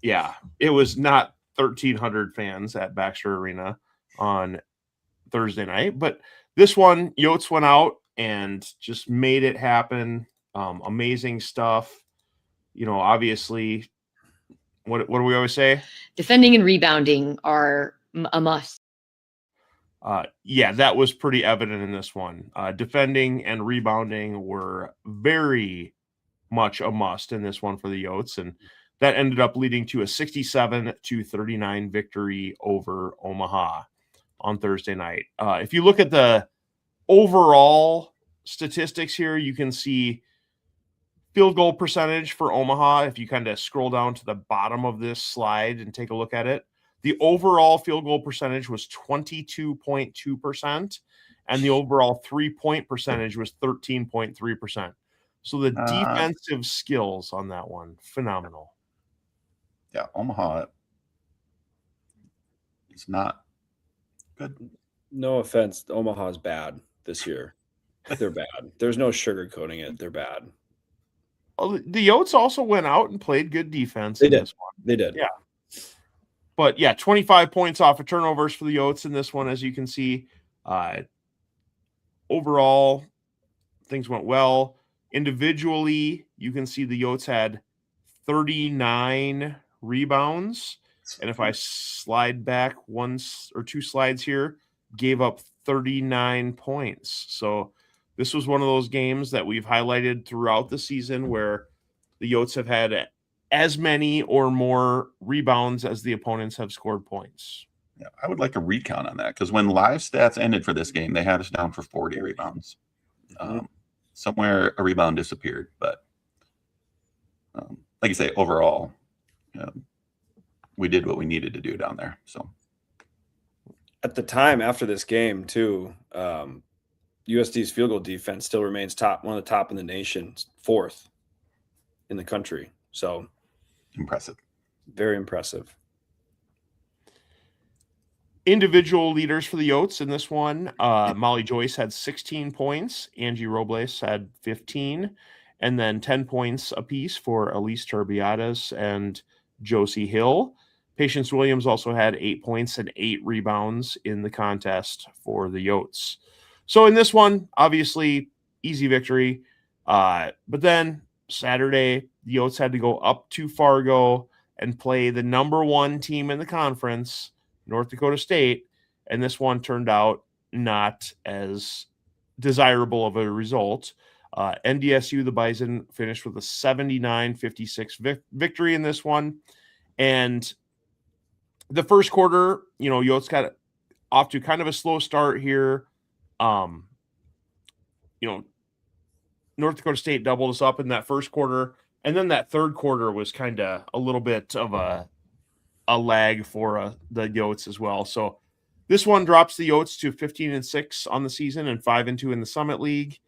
Speaker 1: Yeah, it was not 1,300 fans at Baxter Arena on Thursday night, but this one, Yotes went out and just made it happen. Amazing stuff. You know, obviously, what do we always say?
Speaker 8: Defending and rebounding are a must.
Speaker 1: Yeah, that was pretty evident in this one. Defending and rebounding were very much a must in this one for the Yotes, and that ended up leading to a 67-39 victory over Omaha on Thursday night. If you look at the overall statistics here, you can see field goal percentage for Omaha. If you kind of scroll down to the bottom of this slide and take a look at it, the overall field goal percentage was 22.2%, and the overall 3-point percentage was 13.3%. So the defensive skills on that one, phenomenal.
Speaker 3: Yeah, Omaha is not good.
Speaker 5: No offense, Omaha's bad this year. They're bad. There's no sugarcoating it. They're bad.
Speaker 1: Well, the Yotes also went out and played good defense in this one.
Speaker 5: They did.
Speaker 1: Yeah. But yeah, 25 points off of turnovers for the Yotes in this one, as you can see. Overall, things went well. Individually, you can see the Yotes had 39 rebounds. And if I slide back once or two slides here, gave up 39 points. So this was one of those games that we've highlighted throughout the season where the Yotes have had as many or more rebounds as the opponents have scored points.
Speaker 3: Yeah, I would like a recount on that because when live stats ended for this game, they had us down for 40 rebounds. Somewhere a rebound disappeared, but like you say, overall, we did what we needed to do down there. So
Speaker 5: at the time after this game too, USD's field goal defense still remains one of the top in the nation, 4th in the country. So
Speaker 3: impressive.
Speaker 5: Very impressive.
Speaker 1: Individual leaders for the Yotes in this one. Molly Joyce had 16 points. Angie Robles had 15. And then 10 points apiece for Elise Turbiadas and Josie Hill. Patience Williams also had 8 points and 8 rebounds in the contest for the Yotes. So in this one, obviously easy victory. But then Saturday, the Yotes had to go up to Fargo and play the number 1 team in the conference, North Dakota State. And this one turned out not as desirable of a result. NDSU, the Bison, finished with a 79-56 victory in this one. And the first quarter, Yotes got off to kind of a slow start here. North Dakota State doubled us up in that first quarter. And then that third quarter was kind of a little bit of a lag for the Yotes as well. So this one drops the Yotes to 15-6 on the season and 5-2 in the Summit League.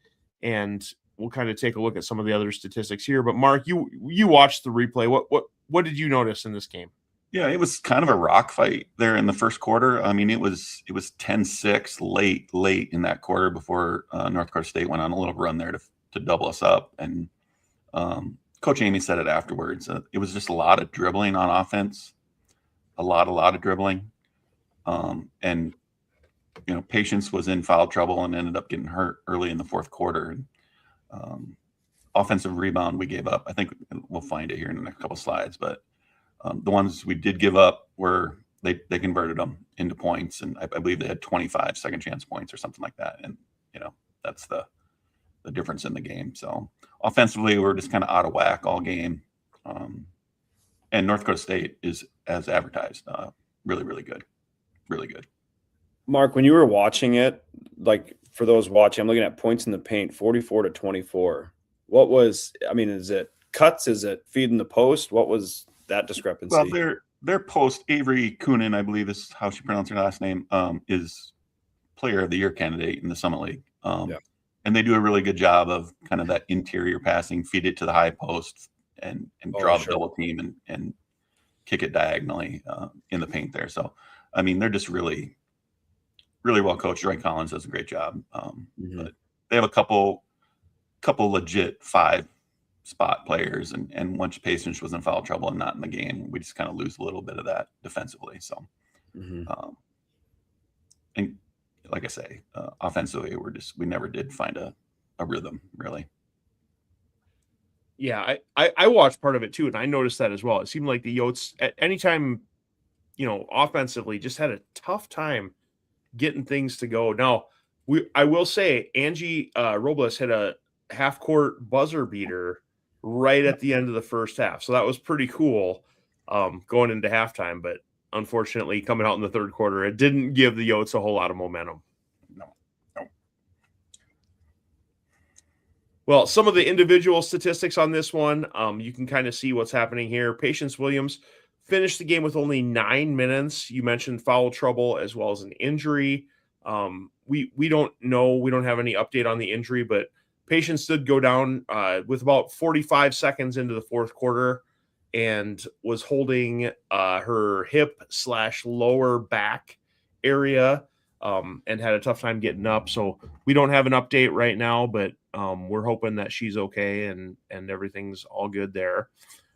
Speaker 1: And we'll kind of take a look at some of the other statistics here. But Mark, you watched the replay. What did you notice in this game?
Speaker 3: Yeah, it was kind of a rock fight there in the first quarter. I mean, it was 10-6 late in that quarter before North Dakota State went on a little run there to double us up. And Coach Amy said it afterwards. It was just a lot of dribbling on offense, a lot of dribbling. And, Patience was in foul trouble and ended up getting hurt early in the fourth quarter. Offensive rebound we gave up. I think we'll find it here in the next couple of slides. But the ones we did give up were they converted them into points. And I believe they had 25 second chance points or something like that. And, that's the difference in the game. So offensively, we're just kind of out of whack all game. And North Dakota State is, as advertised, really, really good. Really good.
Speaker 5: Mark, when you were watching it, like for those watching, I'm looking at points in the paint, 44-24. Is it cuts? Is it feeding the post? What was that discrepancy?
Speaker 3: Well, their post, Avery Coonan, I believe is how she pronounced her last name, is player of the year candidate in the Summit League. And they do a really good job of kind of that interior passing, feed it to the high post and draw the double team and kick it diagonally in the paint there. So, I mean, they're just really, really well coached. Ray Collins does a great job. But they have a couple legit 5-spot players, and once Patience was in foul trouble and not in the game, we just kind of lose a little bit of that defensively. So, and like I say, offensively, we never did find a rhythm really.
Speaker 1: Yeah, I watched part of it too, and I noticed that as well. It seemed like the Yotes at any time, offensively, just had a tough time getting things to go. Now, I will say Angie Robles hit a half-court buzzer beater right at the end of the first half, so that was pretty cool going into halftime. But unfortunately, coming out in the third quarter, it didn't give the Yotes a whole lot of momentum.
Speaker 3: No.
Speaker 1: Well, some of the individual statistics on this one, you can kind of see what's happening here. Patience Williams finished the game with only 9 minutes. You mentioned foul trouble as well as an injury. We don't know. We don't have any update on the injury, but Patience did go down with about 45 seconds into the fourth quarter and was holding her hip/lower back area and had a tough time getting up. So we don't have an update right now, but we're hoping that she's okay and everything's all good there.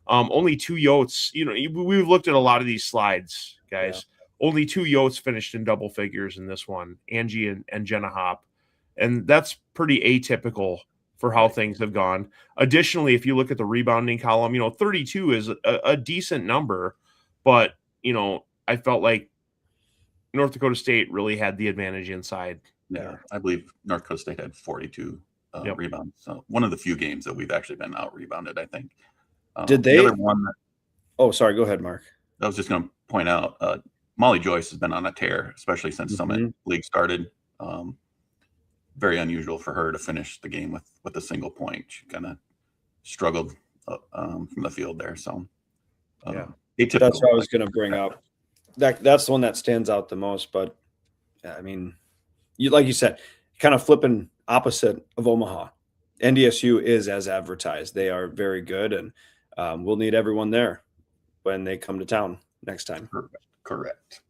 Speaker 1: Only 2 Yotes, we've looked at a lot of these slides, guys. Yeah. Only 2 Yotes finished in double figures in this one, Angie and Jenna Hopp. And that's pretty atypical for how things have gone. Additionally, if you look at the rebounding column, 32 is a decent number, but, I felt like North Dakota State really had the advantage inside.
Speaker 3: Yeah, I believe North Dakota State had 42 rebounds. So one of the few games that we've actually been out rebounded, I think.
Speaker 5: Did they?
Speaker 3: The other one
Speaker 5: oh, sorry. Go ahead, Mark.
Speaker 3: I was just going to point out, Molly Joyce has been on a tear, especially since Summit League started. Very unusual for her to finish the game with a single point. She kind of struggled from the field there. So atypical.
Speaker 5: That's what I was going to bring up. That's the one that stands out the most. But I mean, like you said, kind of flipping opposite of Omaha. NDSU is as advertised. They are very good, and we'll need everyone there when they come to town next time.
Speaker 3: Correct.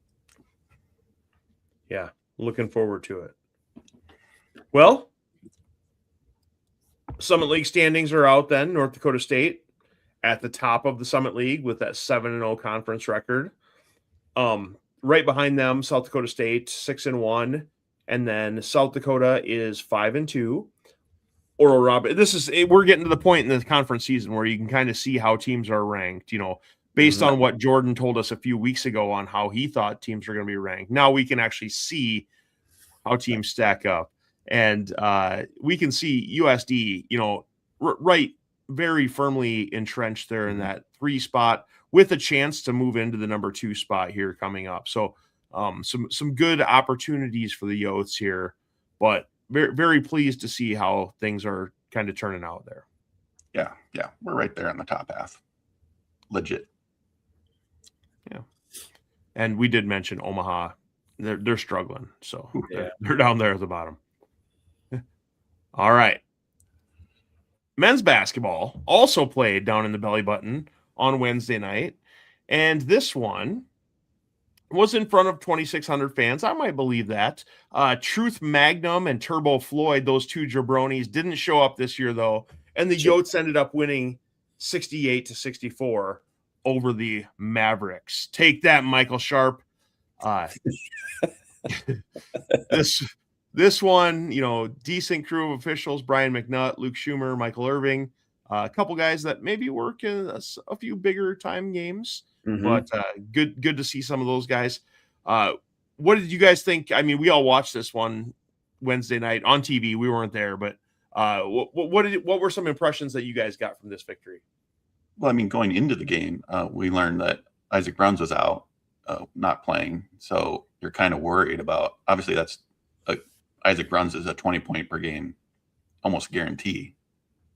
Speaker 1: Yeah, looking forward to it. Well, Summit League standings are out then. North Dakota State at the top of the Summit League with that 7-0 conference record. Right behind them, South Dakota State 6-1. and then South Dakota is 5-2. Oral Roberts. We're getting to the point in the conference season where you can kind of see how teams are ranked, based on what Jordan told us a few weeks ago on how he thought teams are going to be ranked. Now we can actually see how teams stack up, and we can see USD, right, very firmly entrenched there in that 3 spot with a chance to move into the number 2 spot here coming up. So some good opportunities for the Yotes here, but very, very pleased to see how things are kind of turning out there.
Speaker 3: Yeah. We're right there in the top half. Legit.
Speaker 1: Yeah. And we did mention Omaha. They're struggling. So they're down there at the bottom. All right. Men's basketball also played down in the belly button on Wednesday night. And this one was in front of 2,600 fans. I might believe that. Truth Magnum and Turbo Floyd, those 2 jabronis, didn't show up this year, though. And the Yotes ended up winning 68-64 over the Mavericks. Take that, Michael Sharp. This one, decent crew of officials, Brian McNutt, Luke Schumer, Michael Irving, a couple guys that maybe work in a few bigger time games. But good to see some of those guys. What did you guys think? I mean, we all watched this one Wednesday night on TV. We weren't there, but what were some impressions that you guys got from this victory?
Speaker 3: Well, I mean, going into the game, we learned that Isaac Bruns was out, not playing. So you're kind of worried about. Obviously, that's Isaac Bruns is a 20-point per game, almost guarantee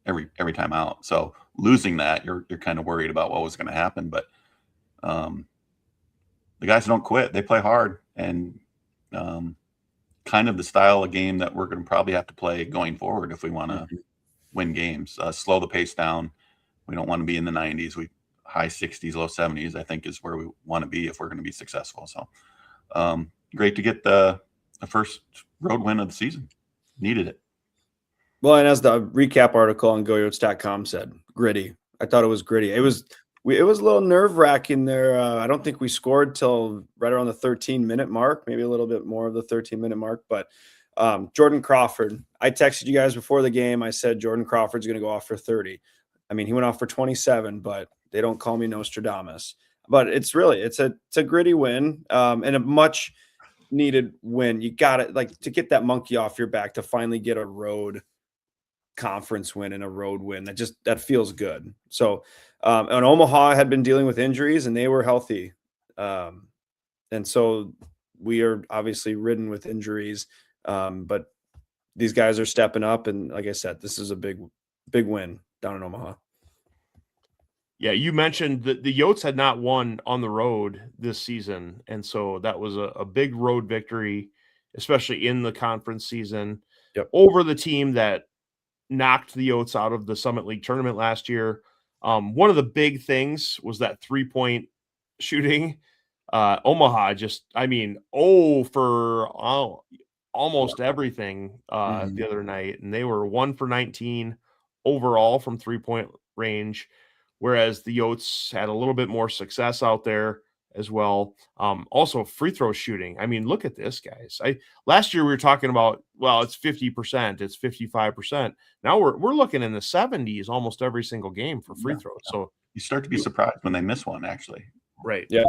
Speaker 3: every time out. So losing that, you're kind of worried about what was going to happen, but. The guys don't quit. They play hard, and kind of the style of game that we're going to probably have to play going forward if we want to win games. Slow the pace down. We don't want to be in the 90s. High 60s, low 70s, I think, is where we want to be if we're going to be successful. So great to get the first road win of the season. Needed it.
Speaker 5: Well, and as the recap article on GoYotes.com said, gritty. I thought it was gritty. It was a little nerve-wracking there. I don't think we scored till right around the 13-minute mark, maybe a little bit more of the 13-minute mark. But Jordan Crawford, I texted you guys before the game. I said Jordan Crawford's going to go off for 30. I mean, he went off for 27, but they don't call me Nostradamus. But it's a gritty win and a much-needed win. You got it, to get that monkey off your back, to finally get a road conference win and a road win. That feels good. So and Omaha had been dealing with injuries and they were healthy. And so we are obviously ridden with injuries. But these guys are stepping up. And like I said, this is a big win down in Omaha.
Speaker 1: Yeah, you mentioned that the Yotes had not won on the road this season. And so that was a big road victory, especially in the conference season, over the team that knocked the Yotes out of the Summit League tournament last year. One of the big things was that 3-point shooting. Omaha for almost everything the other night. And they were 1 for 19 overall from 3-point range, whereas the Yotes had a little bit more success out there as well. Also free throw shooting. I mean, look at this, guys. Last year we were talking about, well, it's 50%, it's 55%. Now we're looking in the 70s almost every single game for free throws. So
Speaker 3: you start to be surprised when they miss one, actually.
Speaker 1: Right.
Speaker 5: Yeah.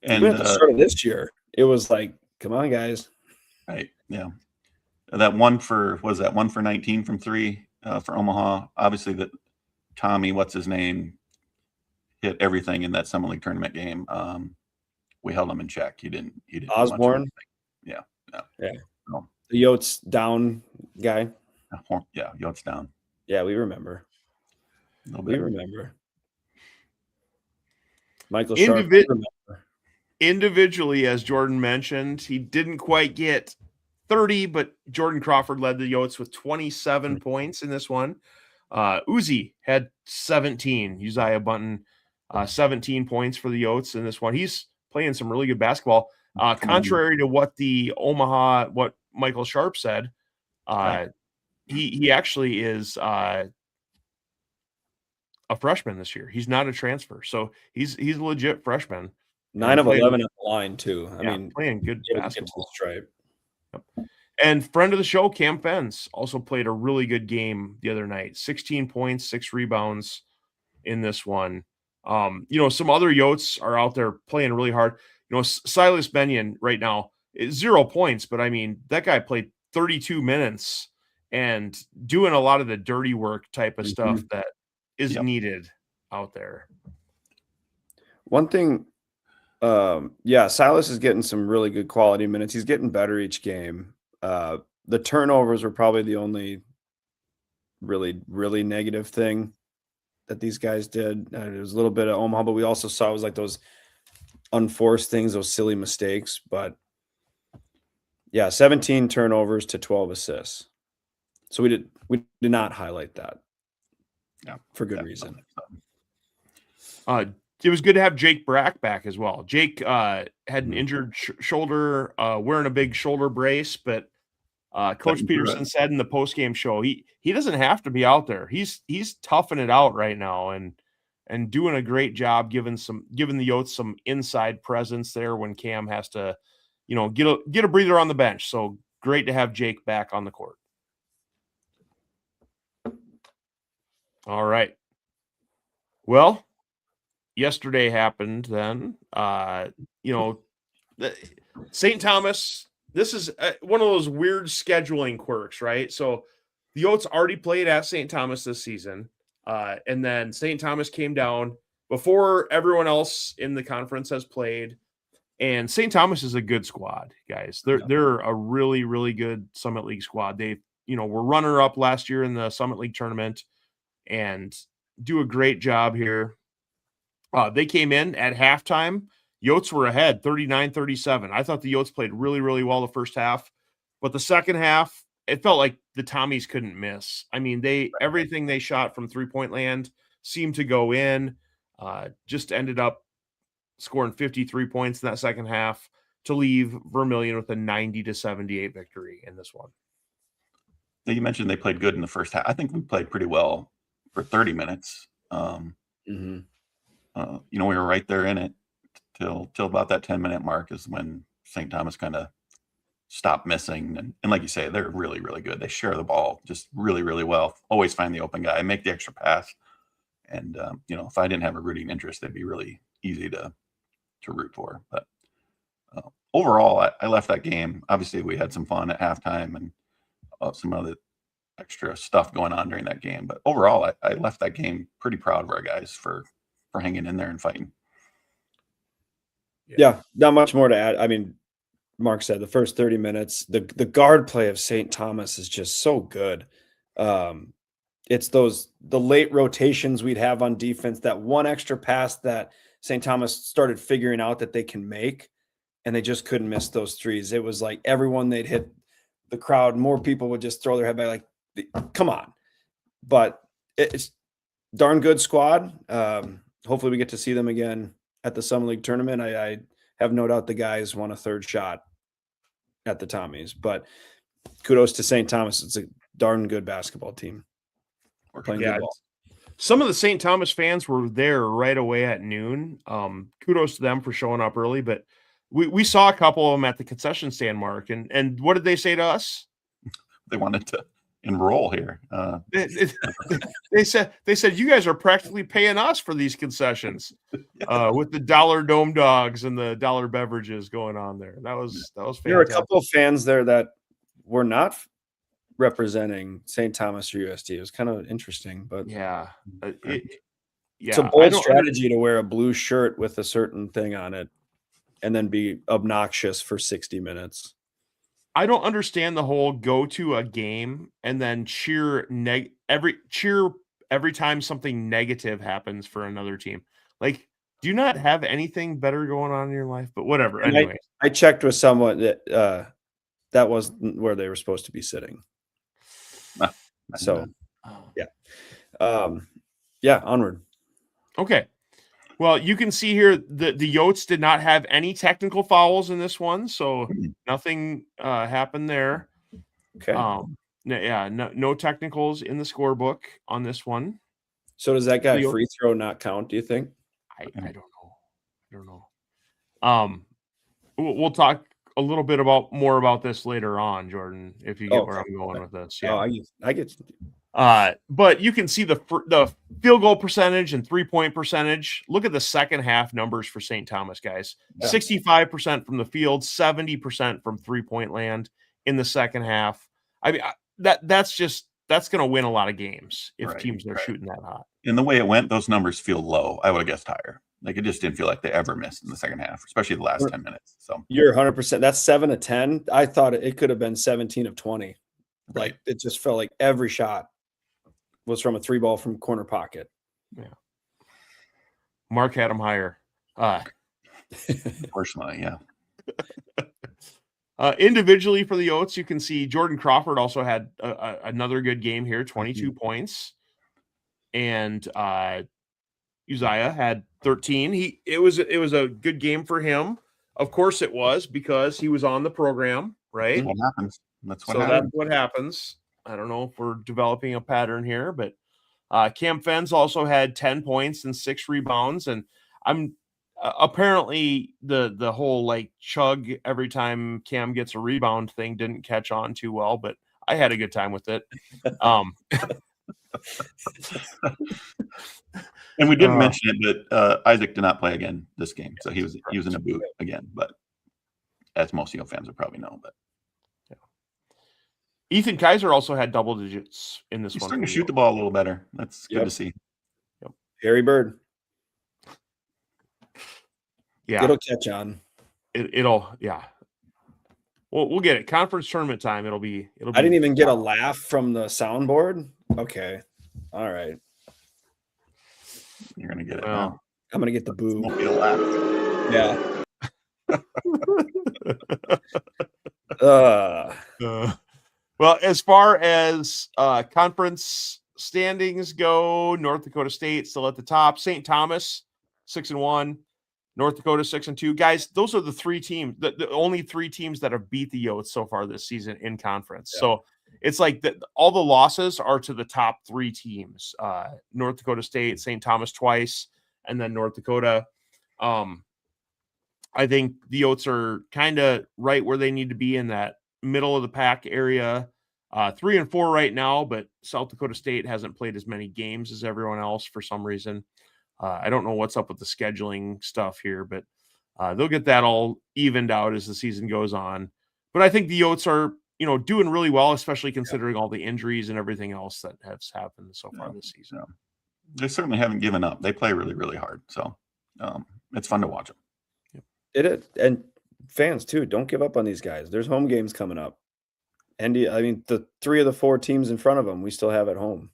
Speaker 5: And at the start of this year, it was like, come on, guys.
Speaker 3: Right. Yeah. That 1 for 19 from 3 for Omaha. Obviously that Tommy, what's his name, hit everything in that Summer League tournament game. We held him in check. He didn't
Speaker 5: Osborne.
Speaker 3: Yeah.
Speaker 5: No. The Yotes down guy.
Speaker 3: Yeah, Yotes down.
Speaker 5: Yeah, we remember. We remember. Michael Sharp.
Speaker 1: Individually, as Jordan mentioned, he didn't quite get 30, but Jordan Crawford led the Yotes with 27 points in this one. Uzi had 17. Uzziah Bunton, 17 points for the Yotes in this one. He's playing some really good basketball. Contrary to what Michael Sharp said, he actually is a freshman this year. He's not a transfer, so he's a legit freshman.
Speaker 5: 9 of 11 at the line too. I mean,
Speaker 1: playing good basketball.
Speaker 5: Stripe.
Speaker 1: And friend of the show, Cam Fens, also played a really good game the other night. 16 points, 6 rebounds in this one. Some other Yotes are out there playing really hard. Silas Benyon right now is 0 points, but I mean, that guy played 32 minutes and doing a lot of the dirty work type of stuff that is needed out there.
Speaker 5: One thing, Silas is getting some really good quality minutes. He's getting better each game. The turnovers were probably the only really, really negative thing that these guys did. It was a little bit of Omaha, but we also saw it was like those unforced things, those silly mistakes. But 17 turnovers to 12 assists. So we did not highlight that.
Speaker 3: Yeah,
Speaker 5: for good reason.
Speaker 1: It was good to have Jake Brack back as well. Jake had an injured shoulder, wearing a big shoulder brace, but Coach Peterson said in the postgame show he doesn't have to be out there. He's toughing it out right now and doing a great job giving the Yotes some inside presence there when Cam has to, get a breather on the bench. So great to have Jake back on the court. All right. Well, yesterday happened then. St. Thomas, this is one of those weird scheduling quirks, right? So the Yotes already played at St. Thomas this season, and then St. Thomas came down before everyone else in the conference has played. And St. Thomas is a good squad, guys. They're a really, really good Summit League squad. They, were runner-up last year in the Summit League tournament and do a great job here. They came in at halftime. Yotes were ahead 39-37. I thought the Yotes played really, really well the first half, but the second half, it felt like the Tommies couldn't miss. I mean, everything they shot from three-point land seemed to go in. Just ended up scoring 53 points in that second half to leave Vermilion with a 90-78 victory in this one.
Speaker 3: You mentioned they played good in the first half. I think we played pretty well for 30 minutes. We were right there in it till about that 10-minute mark is when St. Thomas kind of stopped missing. And like you say, they're really, really good. They share the ball just really, really well. Always find the open guy, make the extra pass. And, if I didn't have a rooting interest, they'd be really easy to root for. But overall, I left that game. Obviously, we had some fun at halftime and some other extra stuff going on during that game. But overall, I left that game pretty proud of our guys for hanging in there and fighting.
Speaker 5: Yeah, not much more to add. I mean, Mark said the first 30 minutes, the guard play of St. Thomas is just so good. It's the late rotations we'd have on defense, that one extra pass that St. Thomas started figuring out that they can make, and they just couldn't miss those threes. It was like everyone they'd hit the crowd, more people would just throw their head back like, come on. But it's darn good squad. Hopefully we get to see them again at the Summer League tournament. I have no doubt the guys want a third shot at the Tommies, but kudos to St. Thomas. It's a darn good basketball team. We're playing good ball.
Speaker 1: Some of the St. Thomas fans were there right away at noon. Kudos to them for showing up early, but we saw a couple of them at the concession stand, Mark. And what did they say to us?
Speaker 3: They wanted to enroll here.
Speaker 1: They said you guys are practically paying us for these concessions with the dollar dome dogs and the dollar beverages going on there. That was fantastic.
Speaker 5: There were a couple of fans there that were not representing St. Thomas or USD. It was kind of interesting, but it's a bold strategy to wear a blue shirt with a certain thing on it and then be obnoxious for 60 minutes.
Speaker 1: I don't understand the whole go to a game and then cheer every time something negative happens for another team. Like, do you not have anything better going on in your life? But whatever. Anyway,
Speaker 5: I checked with someone that that wasn't where they were supposed to be sitting. So, onward. Okay.
Speaker 1: Well, you can see here the Yotes did not have any technical fouls in this one, so nothing happened there.
Speaker 5: Okay.
Speaker 1: No technicals in the scorebook on this one.
Speaker 5: So does that guy free throw not count, do you think?
Speaker 1: I don't know. We'll talk a little bit more about this later on, Jordan, if you get where I'm going with this. Yeah.
Speaker 5: Oh, I get.
Speaker 1: But you can see the field goal percentage and 3-point percentage. Look at the second half numbers for St. Thomas, guys.
Speaker 5: Yeah.
Speaker 1: 65% from the field, 70% from 3-point land in the second half. I mean, that's going to win a lot of games if teams are shooting that hot.
Speaker 3: And the way it went, those numbers feel low. I would have guessed higher. Like, it just didn't feel like they ever missed in the second half, especially the last 10 minutes. So
Speaker 5: You're 100%. That's 7 of 10. I thought it could have been 17 of 20. Like, it just felt like every shot was from a 3-ball from corner pocket.
Speaker 1: Yeah. Mark had him higher.
Speaker 3: Personally, yeah.
Speaker 1: Individually for the Yotes, you can see Jordan Crawford also had another good game here, 22 points. And Uzziah had 13. It was a good game for him. Of course it was, because he was on the program, right?
Speaker 3: What happens? That's
Speaker 1: what happens. I don't know if we're developing a pattern here, but Cam Fens also had 10 points and 6 rebounds. And I'm apparently the whole like chug every time Cam gets a rebound thing didn't catch on too well, but I had a good time with it.
Speaker 3: And we didn't mention it, but Isaac did not play again this game, so he was in a boot again. But as most fans would probably know, but
Speaker 1: Ethan Kaiser also had double digits in this one.
Speaker 3: He's starting to shoot the ball a little better. That's good to see.
Speaker 1: Yep.
Speaker 5: Harry Bird.
Speaker 1: Yeah,
Speaker 5: it'll catch on.
Speaker 1: It'll we'll get it. Conference tournament time. It'll be.
Speaker 5: I didn't even get a laugh from the soundboard. Okay, all right.
Speaker 3: You're gonna get it.
Speaker 1: Well,
Speaker 3: now.
Speaker 5: I'm gonna get the boo.
Speaker 3: Won't be a
Speaker 5: laugh.
Speaker 1: Well, as far as conference standings go, North Dakota State still at the top. St. Thomas 6-1. North Dakota 6-2. Guys, those are the 3 teams, the only 3 teams that have beat the Yotes so far this season in conference. Yeah. So it's like all the losses are to the top 3 teams. North Dakota State, St. Thomas twice, and then North Dakota. I think the Yotes are kind of right where they need to be in that middle of the pack area. 3-4 right now, but South Dakota State hasn't played as many games as everyone else for some reason. I don't know what's up with the scheduling stuff here, but they'll get that all evened out as the season goes on. But I think the Yotes are, doing really well, especially considering all the injuries and everything else that has happened so far this season.
Speaker 3: Yeah. They certainly haven't given up. They play really, really hard. So it's fun to watch them.
Speaker 5: It is. And fans too, don't give up on these guys. There's home games coming up. And the 3 of the 4 teams in front of them, we still have at home.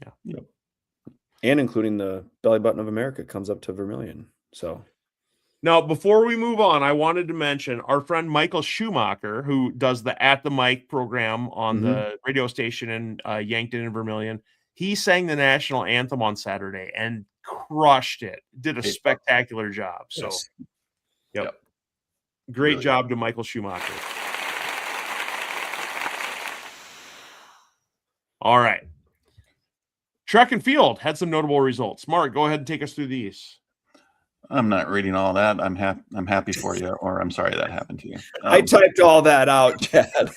Speaker 1: Yeah.
Speaker 3: Yep.
Speaker 5: And including the Belly Button of America comes up to Vermilion. So
Speaker 1: now, before we move on, I wanted to mention our friend Michael Schumacher, who does the At the Mic program on the radio station in Yankton and Vermilion. He sang the national anthem on Saturday and crushed it. Did a spectacular job. So, yep. Great really job to Michael Schumacher. All right. Track and field had some notable results. Mark, go ahead and take us through these.
Speaker 3: I'm not reading all that. I'm happy for you, or I'm sorry that happened to you.
Speaker 5: I typed all that out, Chad.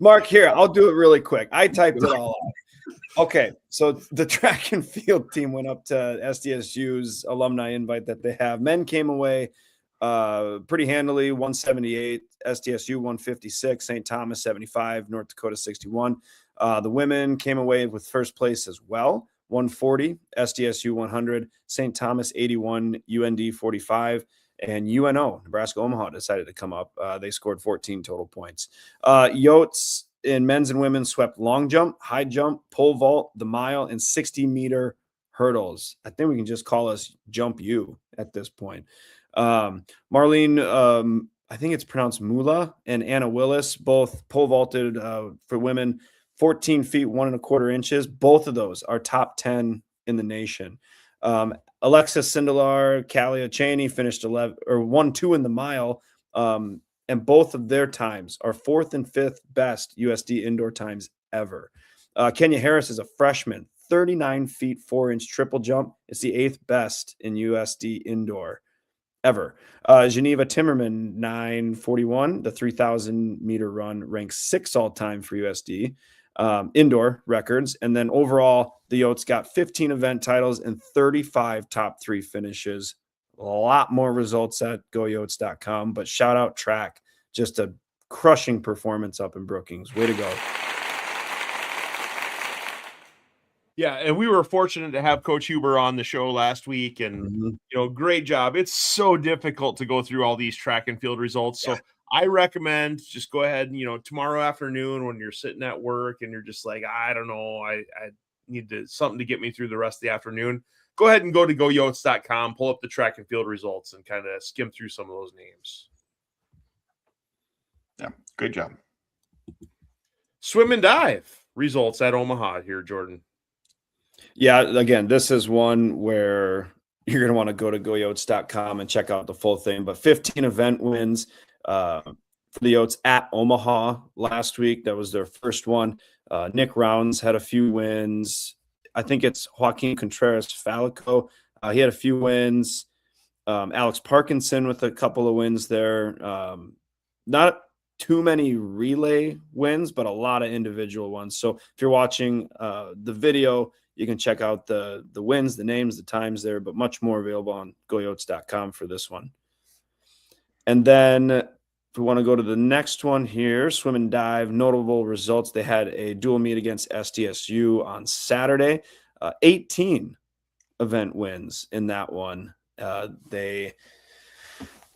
Speaker 5: Mark, here, I'll do it really quick. I typed it all out. Okay, so the track and field team went up to SDSU's alumni invite that they have. Men came away pretty handily, 178, SDSU 156, St. Thomas 75, North Dakota 61. The women came away with first place as well, 140, SDSU 100, St. Thomas 81, UND 45, and UNO, Nebraska Omaha, decided to come up. They scored 14 total points. Yotes in men's and women's swept long jump, high jump, pole vault, the mile, and 60-meter hurdles. I think we can just call us Jump U at this point. Marlene, I think it's pronounced Mula, and Anna Willis both pole vaulted for women 14 feet, 1 1/4 inches. Both of those are top 10 in the nation. Alexis Sindelar, Kalia Cheney finished 1-2 in the mile. And both of their times are 4th and 5th best USD indoor times ever. Kenya Harris is a freshman, 39 feet, 4 inch triple jump. It's the 8th best in USD indoor. ever. Geneva Timmerman 941, the 3,000 meter run, ranks 6th all time for USD indoor records. And then overall, the Yotes got 15 event titles and 35 top 3 finishes. A lot more results at goyotes.com, but shout out track, just a crushing performance up in Brookings. Way to go.
Speaker 1: Yeah, and we were fortunate to have Coach Huber on the show last week, and great job. It's so difficult to go through all these track and field results. So I recommend just go ahead and tomorrow afternoon when you're sitting at work and you're just like, I don't know, I need something to get me through the rest of the afternoon. Go ahead and go to goyotes.com, pull up the track and field results, and kind of skim through some of those names.
Speaker 3: Yeah, great job.
Speaker 1: Swim and dive results at Omaha here, Jordan.
Speaker 5: Yeah, again, this is one where you're going to want to go to goyotes.com and check out the full thing. But 15 event wins for the Yotes at Omaha last week. That was their first one. Nick Rounds had a few wins. I think it's Joaquin Contreras-Falico. He had a few wins. Alex Parkinson with a couple of wins there. Not too many relay wins, but a lot of individual ones. So if you're watching the video, you can check out the wins, the names, the times there, but much more available on goyotes.com for this one. And then if we want to go to the next one here, swim and dive, notable results. They had a dual meet against SDSU on Saturday, 18 event wins in that one. They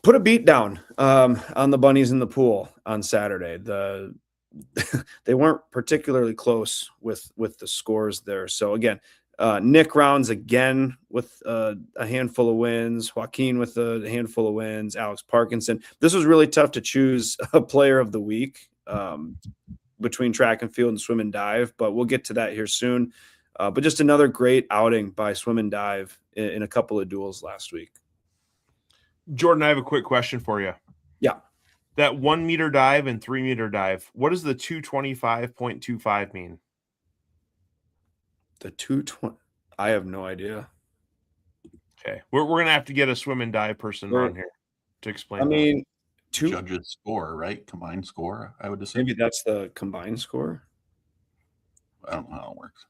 Speaker 5: put a beat down on the bunnies in the pool on Saturday. They weren't particularly close with the scores there. So again, Nick Rounds again with a handful of wins, Joaquin with a handful of wins, Alex Parkinson. This was really tough to choose a player of the week between track and field and swim and dive, but we'll get to that here soon. But just another great outing by swim and dive in a couple of duels last week.
Speaker 1: Jordan, I have a quick question for you.
Speaker 5: Yeah.
Speaker 1: That 1 meter dive and 3 meter dive, what does the 225.25 mean?
Speaker 5: The 220, I have no idea.
Speaker 1: Okay. We're going to have to get a swim and dive person on here to explain.
Speaker 5: I mean,
Speaker 3: Judges score, right? Combined score, I would assume.
Speaker 5: Maybe that's the combined score.
Speaker 3: I don't know how it works.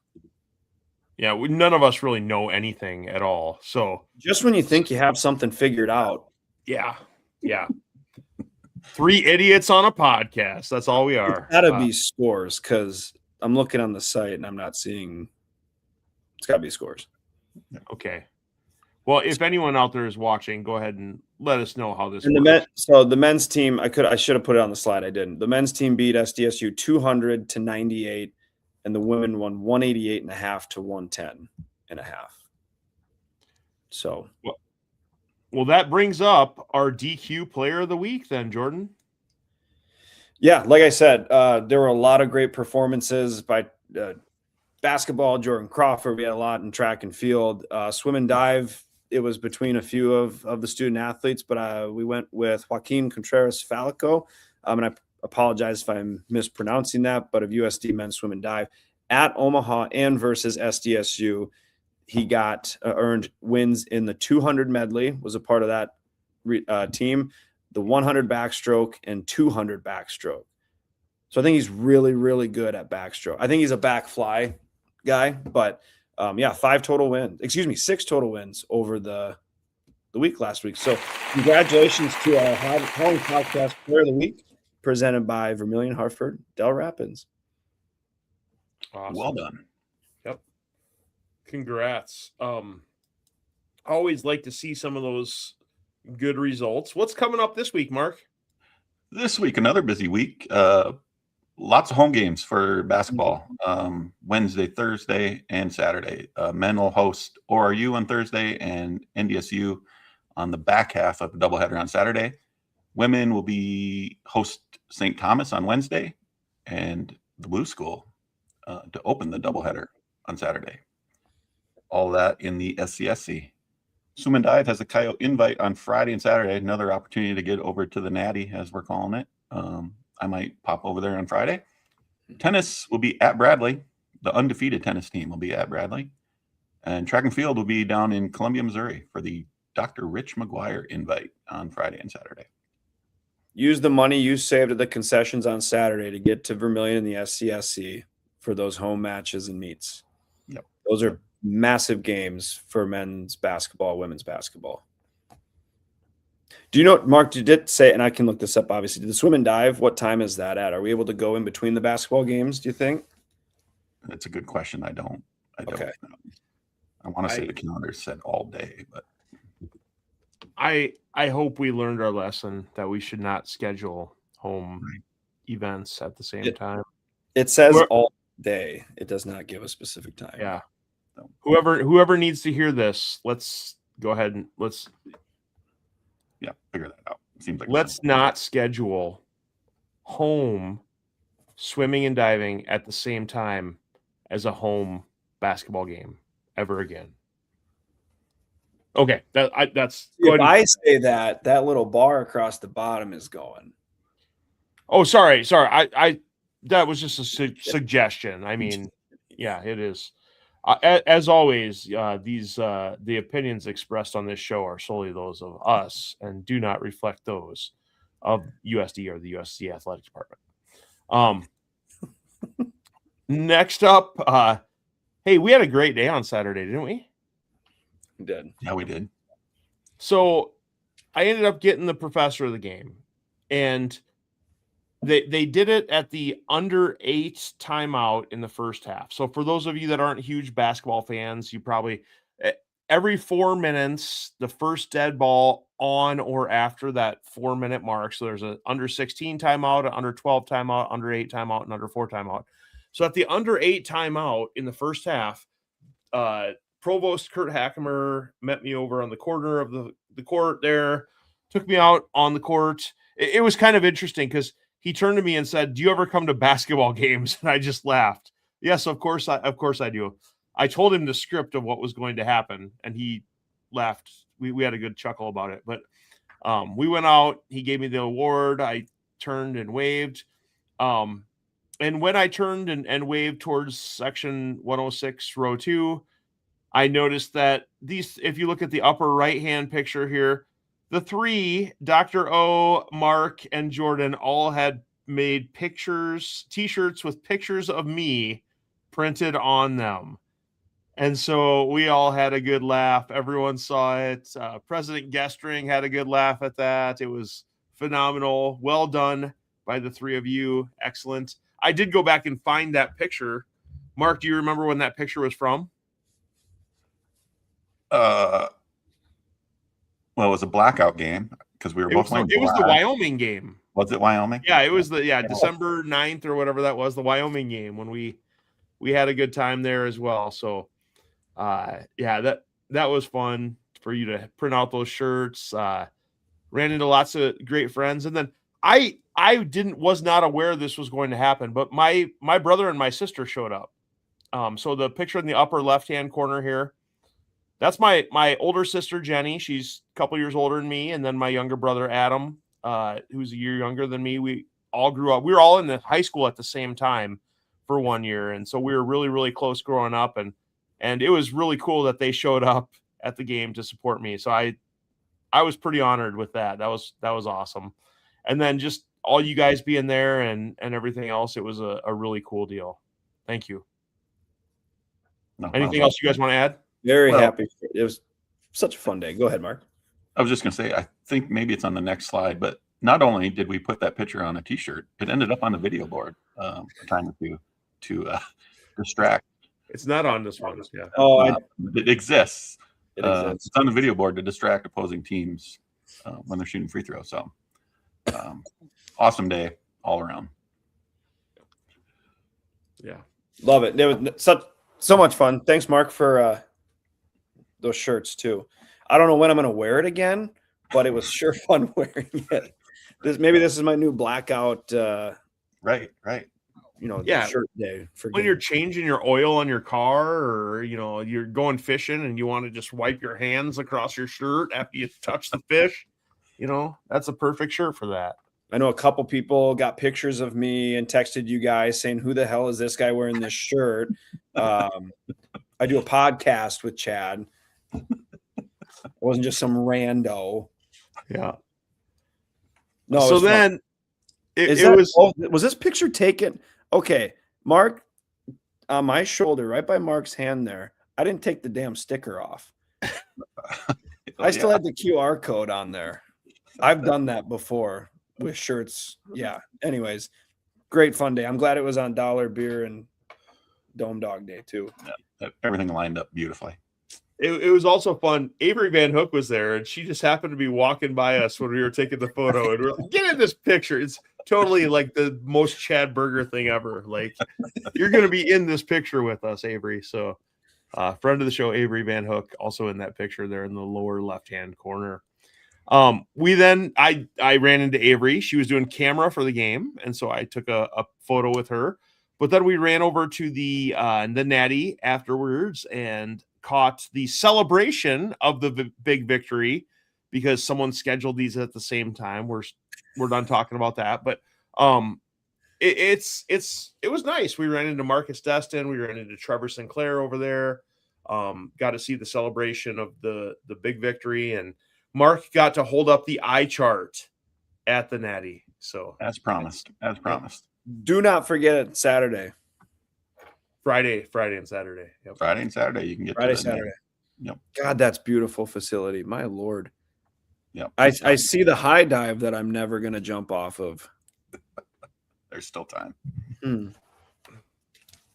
Speaker 1: Yeah, none of us really know anything at all. So
Speaker 5: just when you think you have something figured out.
Speaker 1: Yeah. 3 idiots on a podcast. That's all we are.
Speaker 5: It's gotta be scores, because I'm looking on the site and I'm not seeing. It's gotta be scores.
Speaker 1: Okay. Well, if anyone out there is watching, go ahead and let us know how this
Speaker 5: works. So the men's team, I should have put it on the slide. I didn't. The men's team beat SDSU 200-98, and the women won 188.5 to 110.5. So.
Speaker 1: Well, that brings up our DQ player of the week then, Jordan.
Speaker 5: Yeah, like I said, there were a lot of great performances by basketball, Jordan Crawford. We had a lot in track and field. Swim and dive, it was between a few of the student athletes, but we went with Joaquin Contreras-Falico. And I apologize if I'm mispronouncing that, but of USD men's swim and dive at Omaha and versus SDSU. He got earned wins in the 200 medley, was a part of that team, the 100 backstroke and 200 backstroke. So I think he's really, really good at backstroke. I think he's a back fly guy, but 6 total wins over the week last week. So congratulations to our Howling Podcast Player of the Week, presented by Vermilion Hartford, Del Rapids.
Speaker 1: Awesome.
Speaker 3: Well done.
Speaker 1: Yep. Congrats. Always like to see some of those good results. What's coming up this week, Mark?
Speaker 3: This week, another busy week. Lots of home games for basketball. Wednesday, Thursday, and Saturday. Men will host ORU on Thursday and NDSU on the back half of the doubleheader on Saturday. Women will be host St. Thomas on Wednesday and the Blue School to open the doubleheader on Saturday. All that in the SCSC. Swim and Dive has a Coyote invite on Friday and Saturday. Another opportunity to get over to the Natty, as we're calling it. I might pop over there on Friday. Tennis will be at Bradley. The undefeated tennis team will be at Bradley. And track and field will be down in Columbia, Missouri for the Dr. Rich McGuire invite on Friday and Saturday.
Speaker 5: Use the money you saved at the concessions on Saturday to get to Vermilion and the SCSC for those home matches and meets.
Speaker 3: Yep.
Speaker 5: Those are massive games for men's basketball, women's basketball. Do you know, Mark, you did say, and I can look this up, obviously, did the swim and dive, what time is that at? Are we able to go in between the basketball games, do you think?
Speaker 3: That's a good question. I don't
Speaker 5: Okay.
Speaker 3: know. I want to say the calendar said all day, but
Speaker 1: I hope we learned our lesson that we should not schedule home events at the same time.
Speaker 5: It says all day. It does not give a specific time.
Speaker 1: Yeah. Whoever needs to hear this, let's go ahead and
Speaker 3: figure that out. It seems like
Speaker 1: let's not schedule home swimming and diving at the same time as a home basketball game ever again. Okay, that's.
Speaker 5: If I say that little bar across the bottom is going.
Speaker 1: Oh, sorry. I that was just a suggestion. I mean, yeah, it is. As always, the opinions expressed on this show are solely those of us and do not reflect those of USD or the USC Athletic Department. Next up, hey, we had a great day on Saturday, didn't we?
Speaker 5: We did.
Speaker 3: Yeah, we did.
Speaker 1: So I ended up getting the professor of the game, and they did it at the under 8 timeout in the first half. So for those of you that aren't huge basketball fans, you probably every 4 minutes, the first dead ball on or after that 4-minute mark. So there's an under 16 timeout, an under 12 timeout, under 8 timeout, and under 4 timeout. So at the under 8 timeout in the first half, Provost Kurt Hackemer met me over on the corner of the court there, took me out on the court. It was kind of interesting because he turned to me and said, "Do you ever come to basketball games?" And I just laughed. Yes, of course I do. I told him the script of what was going to happen, and he laughed. We had a good chuckle about it. But we went out. He gave me the award. I turned and waved. And when I turned and waved towards section 106, row 2, I noticed that if you look at the upper right-hand picture here, the 3, Dr. O, Mark, and Jordan, all had made t-shirts with pictures of me printed on them. And so we all had a good laugh. Everyone saw it. President Gestring had a good laugh at that. It was phenomenal. Well done by the 3 of you. Excellent. I did go back and find that picture. Mark, do you remember when that picture was from?
Speaker 3: Well, it was a blackout game because we were both playing.
Speaker 1: It was the Wyoming game.
Speaker 3: Was it Wyoming?
Speaker 1: Yeah, it was December 9th or whatever that was, the Wyoming game when we had a good time there as well. So that was fun for you to print out those shirts. Ran into lots of great friends. And then I was not aware this was going to happen, but my brother and my sister showed up. So the picture in the upper left-hand corner here, that's my older sister, Jenny. She's a couple years older than me. And then my younger brother, Adam, who's a year younger than me. We all grew up. We were all in the high school at the same time for 1 year. And so we were really, really close growing up. And it was really cool that they showed up at the game to support me. So I was pretty honored with that. That was awesome. And then just all you guys being there and everything else, it was a really cool deal. Thank you. Anything else you guys want to add?
Speaker 5: Very happy. It was such a fun day. Go ahead, Mark.
Speaker 3: I was just going to say, I think maybe it's on the next slide, but not only did we put that picture on a t-shirt, it ended up on the video board a time or two to distract.
Speaker 1: It's not on this one. Yeah.
Speaker 3: It exists. It's on the video board to distract opposing teams when they're shooting free throws. So awesome day all around.
Speaker 1: Yeah.
Speaker 5: Love it. There was so much fun. Thanks, Mark, for those shirts too. I don't know when I'm going to wear it again, but it was sure fun wearing it. Maybe this is my new blackout.
Speaker 3: Right.
Speaker 5: Shirt day.
Speaker 1: When you're changing your oil on your car, or you're going fishing and you want to just wipe your hands across your shirt after you touch the fish, that's a perfect shirt for that.
Speaker 5: I know a couple people got pictures of me and texted you guys saying, "Who the hell is this guy wearing this shirt?" I do a podcast with Chad, wasn't just some rando.
Speaker 1: Yeah.
Speaker 5: No.
Speaker 1: So then
Speaker 5: was this picture taken? Okay, Mark, on my shoulder, right by Mark's hand there. I didn't take the damn sticker off. I still had the QR code on there. I've done that before with shirts. Yeah. Anyways, great fun day. I'm glad it was on Dollar Beer and Dome Dog Day too.
Speaker 3: Yeah, everything lined up beautifully.
Speaker 1: It was also fun. Avery Van Hook was there, and she just happened to be walking by us when we were taking the photo. And we're like, get in this picture. It's totally like the most Chad Burger thing ever. Like, you're going to be in this picture with us, Avery. So, friend of the show, Avery Van Hook, also in that picture there in the lower left-hand corner. I ran into Avery. She was doing camera for the game, and so I took a photo with her. But then we ran over to the Natty afterwards and caught the celebration of the big victory because someone scheduled these at the same time. We're done talking about that, but it was nice. We ran into Marcus Destin, we ran into Trevor Sinclair over there. Got to see the celebration of the big victory, and Mark got to hold up the eye chart at the Natty. So
Speaker 3: as promised.
Speaker 5: Do not forget it, Saturday.
Speaker 1: Friday and Saturday. Yep.
Speaker 3: Friday and Saturday, you can get
Speaker 5: Friday,
Speaker 3: to
Speaker 5: Saturday.
Speaker 3: Yep.
Speaker 5: God, that's beautiful facility. My Lord.
Speaker 3: Yep.
Speaker 5: I see the high dive that I'm never going to jump off of.
Speaker 3: There's still time.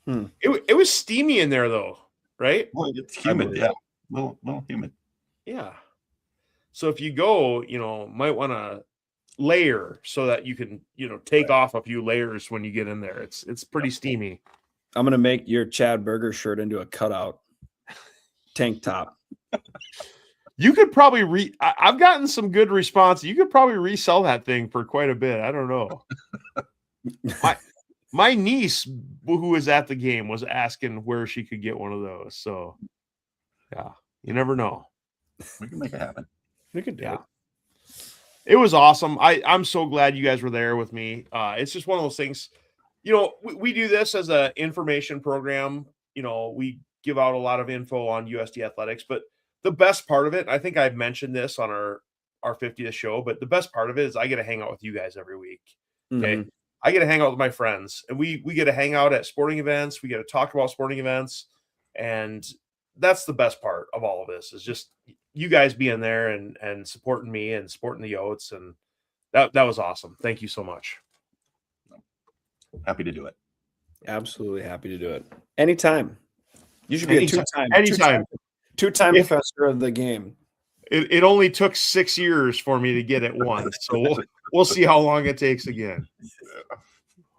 Speaker 1: It was steamy in there though, right?
Speaker 3: Well, it's humid. Yeah. Little humid.
Speaker 1: Yeah. So if you go, might want to layer so that you can, take off a few layers when you get in there. It's pretty steamy.
Speaker 5: I'm going to make your Chad Burger shirt into a cutout tank top.
Speaker 1: You could probably I've gotten some good response. You could probably resell that thing for quite a bit. I don't know. My niece, who was at the game, was asking where she could get one of those. So, yeah, you never know.
Speaker 3: We can make it happen.
Speaker 1: We could do it. It was awesome. I'm so glad you guys were there with me. It's just one of those things. We do this as an information program. We give out a lot of info on USD athletics, but the best part of it, I think I've mentioned this on our 50th show, but the best part of it is I get to hang out with you guys every week. Okay. Mm-hmm. I get to hang out with my friends, and we get to hang out at sporting events. We get to talk about sporting events, and that's the best part of all of this is just you guys being there and supporting me and supporting the Yotes, and that was awesome. Thank you so much.
Speaker 3: Happy to do it.
Speaker 5: Absolutely happy to do it. Anytime. You should be
Speaker 1: anytime.
Speaker 5: Two-time professor of the game.
Speaker 1: It only took 6 years for me to get it once, so we'll see how long it takes again.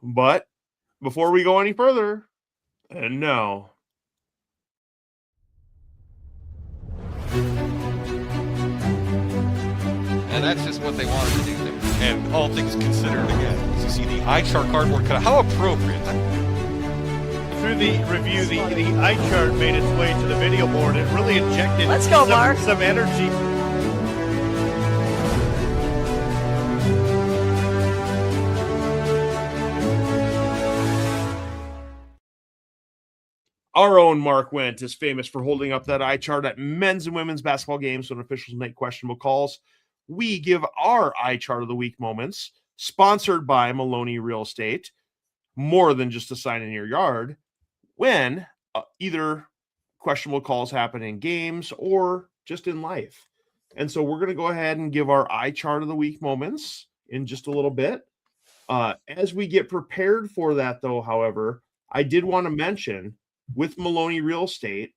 Speaker 1: But before we go any further, and now.
Speaker 9: And that's just what they wanted to do there. And all things considered, again, as you see the iChart cardboard cutout, how appropriate.
Speaker 10: Through the review, the iChart made its way to the video board. It really injected some energy.
Speaker 1: Our own Mark Wendt is famous for holding up that iChart at men's and women's basketball games when officials make questionable calls. We give our iChart of the week moments, sponsored by Maloney Real Estate, more than just a sign in your yard, when either questionable calls happen in games or just in life. And so we're going to go ahead and give our iChart of the week moments in just a little bit. As we get prepared for that, though, however, I did want to mention with Maloney Real Estate,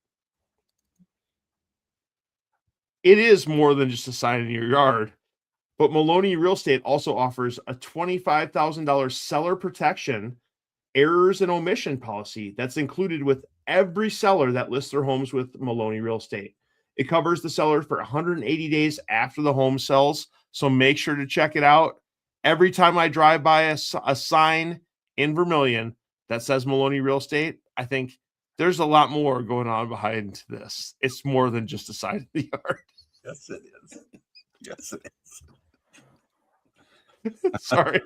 Speaker 1: it is more than just a sign in your yard, but Maloney Real Estate also offers a $25,000 seller protection errors and omission policy that's included with every seller that lists their homes with Maloney Real Estate. It covers the seller for 180 days after the home sells, so make sure to check it out. Every time I drive by a sign in Vermilion that says Maloney Real Estate, I think there's a lot more going on behind this. It's more than just a sign in the yard.
Speaker 3: Yes, it is. Yes, it is.
Speaker 1: Sorry.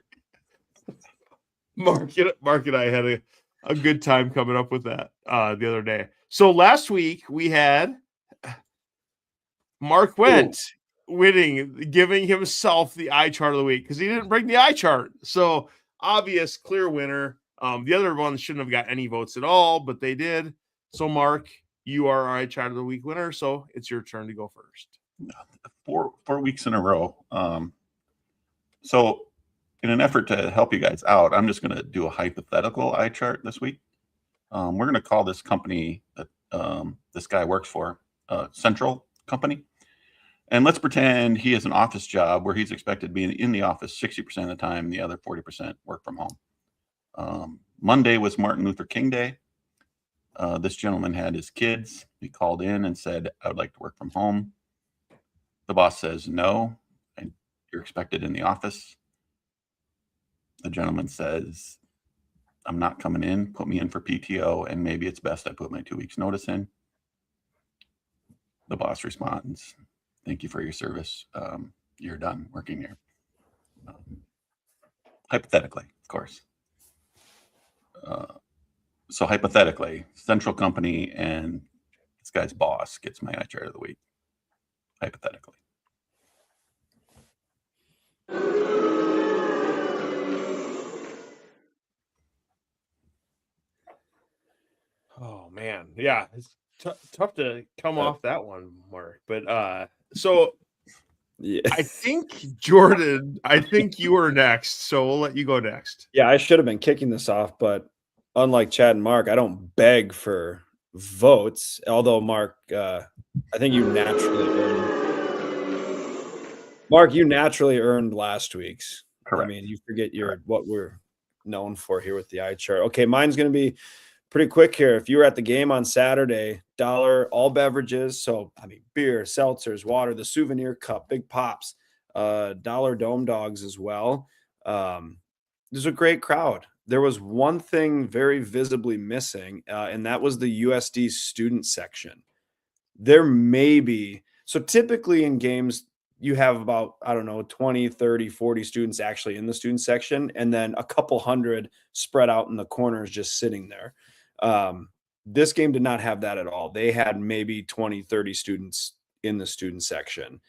Speaker 1: Mark and I had a good time coming up with that the other day. So last week we had Mark went winning, giving himself the eye chart of the week because he didn't bring the eye chart. So obvious, clear winner. The other ones shouldn't have got any votes at all, but they did. So Mark, you are our eye chart of the week winner. So it's your turn to go first.
Speaker 3: 4 weeks in a row. So in an effort to help you guys out, I'm just going to do a hypothetical eye chart this week. We're going to call this company that this guy works for Central Company. And let's pretend he has an office job where he's expected to be in the office 60% of the time, the other 40% work from home. Monday was Martin Luther King Day. This gentleman had his kids. He called in and said, I would like to work from home. The boss says, no, and you're expected in the office. The gentleman says, I'm not coming in. Put me in for PTO, and maybe it's best I put my 2 weeks notice in. The boss responds, thank you for your service. You're done working here. Hypothetically, of course. So hypothetically, Central Company and this guy's boss gets my eye chart of the week. Hypothetically.
Speaker 1: Oh man, yeah, it's tough to come off that one, Mark. But so
Speaker 5: Yeah.
Speaker 1: I think Jordan, I think you are next, so we'll let you go next.
Speaker 5: Yeah, I should have been kicking this off, but unlike Chad and Mark, I don't beg for votes. Although Mark, I think you naturally earned last week's.
Speaker 3: Correct.
Speaker 5: I mean, you forget what we're known for here with the eye chart. Okay, mine's going to be pretty quick here. If you were at the game on Saturday, $1 all beverages. So, I mean, beer, seltzers, water, the souvenir cup, big pops, $1 dome dogs as well. There's a great crowd. There was one thing very visibly missing, and that was the USD student section. There may be, so typically in games, you have about, 20, 30, 40 students actually in the student section, and then a couple hundred spread out in the corners just sitting there. This game did not have that at all. They had maybe 20, 30 students in the student section.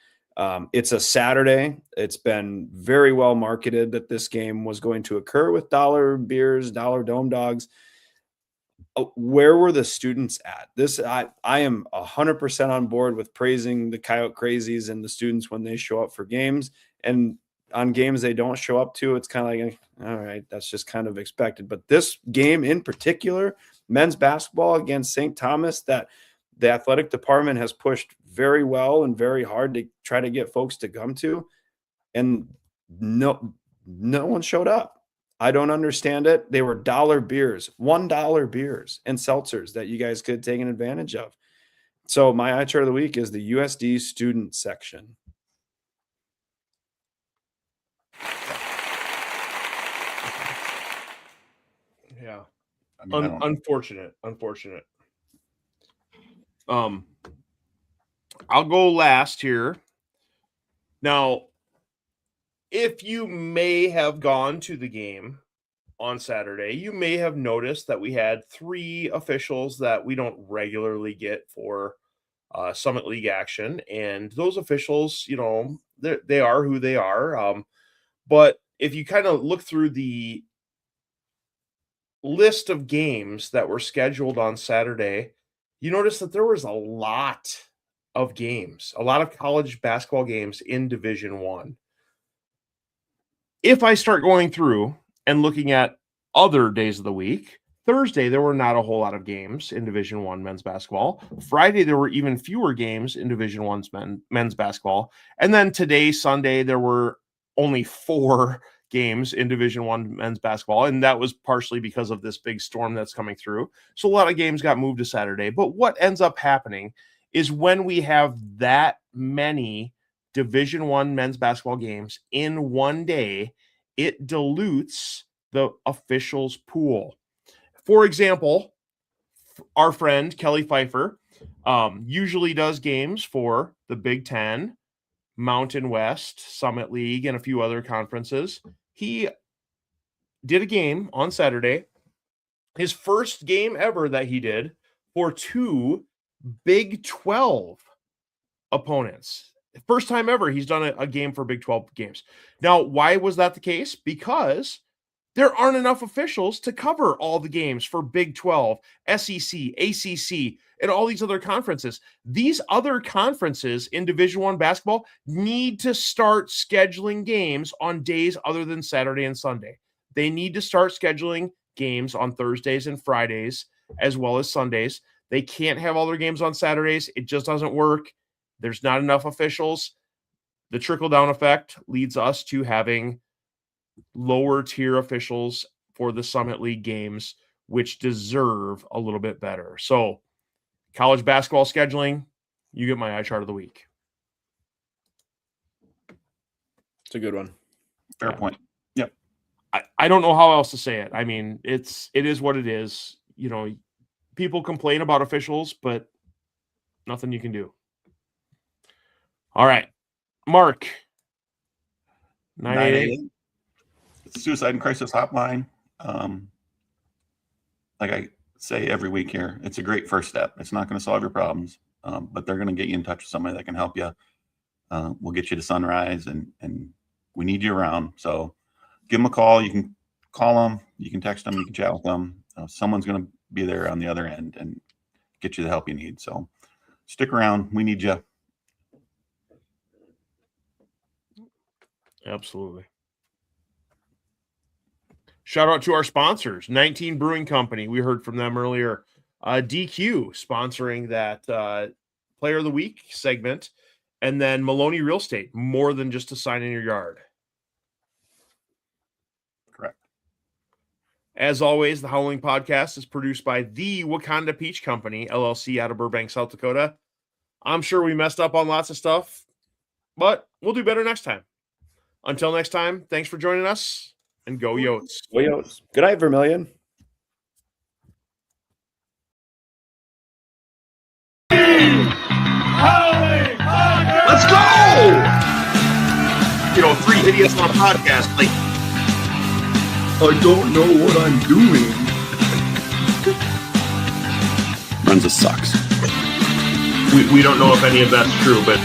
Speaker 5: It's a Saturday. It's been very well marketed that this game was going to occur with $1 beers, $1 dome dogs. Where were the students at? I am 100% on board with praising the Coyote Crazies and the students when they show up for games. And on games they don't show up to, it's kind of like, all right, that's just kind of expected. But this game in particular, men's basketball against St. Thomas, that the athletic department has pushed very well and very hard to try to get folks to come to, and no one showed up. I don't understand it. They were $1 beers, $1 beers and seltzers that you guys could have taken advantage of. So my eye chart of the week is the USD student section.
Speaker 1: Yeah.
Speaker 3: I mean,
Speaker 1: Unfortunate. I'll go last here. Now, if you may have gone to the game on Saturday, you may have noticed that we had 3 officials that we don't regularly get for Summit League action. And those officials, they are who they are. But if you kind of look through the list of games that were scheduled on Saturday, you notice that there was a lot of games, a lot of college basketball games in Division I. If I start going through and looking at other days of the week, Thursday, there were not a whole lot of games in Division I men's basketball. Friday, there were even fewer games in Division I men's basketball. And then today, Sunday, there were only 4 games in Division I men's basketball, and that was partially because of this big storm that's coming through. So a lot of games got moved to Saturday. But what ends up happening is when we have that many Division I men's basketball games in one day, it dilutes the officials' pool. For example, our friend Kelly Pfeiffer usually does games for the Big Ten, Mountain West, Summit League, and a few other conferences. He did a game on Saturday, his first game ever that he did for 2 Big 12 opponents. First time ever he's done a game for Big 12 games. Now, why was that the case? Because there aren't enough officials to cover all the games for Big 12, SEC, ACC, and all these other conferences. These other conferences in Division I basketball need to start scheduling games on days other than Saturday and Sunday. They need to start scheduling games on Thursdays and Fridays as well as Sundays. They can't have all their games on Saturdays. It just doesn't work. There's not enough officials. The trickle-down effect leads us to having lower tier officials for the Summit League games, which deserve a little bit better. So college basketball scheduling, you get my eye chart of the week.
Speaker 5: It's a good one.
Speaker 3: Fair point. Yep.
Speaker 1: I don't know how else to say it. I mean, it is what it is. You know, people complain about officials, but nothing you can do. All right. Mark. 988.
Speaker 3: Suicide and Crisis Hotline. Like I say every week here, it's a great first step. It's not going to solve your problems, but they're going to get you in touch with somebody that can help you. We'll get you to Sunrise, and we need you around. So give them a call. You can call them. You can text them. You can chat with them. Someone's going to be there on the other end and get you the help you need. So stick around. We need you.
Speaker 1: Absolutely. Shout out to our sponsors, 19 Brewing Company. We heard from them earlier. DQ sponsoring that Player of the Week segment. And then Maloney Real Estate, more than just a sign in your yard.
Speaker 3: Correct.
Speaker 1: As always, the Howling Podcast is produced by the Wakanda Peach Company, LLC, out of Burbank, South Dakota. I'm sure we messed up on lots of stuff, but we'll do better next time. Until next time, thanks for joining us, and go Yotes.
Speaker 5: Go Yotes. Good night, Vermilion.
Speaker 2: Let's go!
Speaker 1: You know, 3 idiots on a podcast. Like,
Speaker 2: I don't know what I'm doing.
Speaker 3: Runza sucks.
Speaker 1: we don't know if any of that's true, but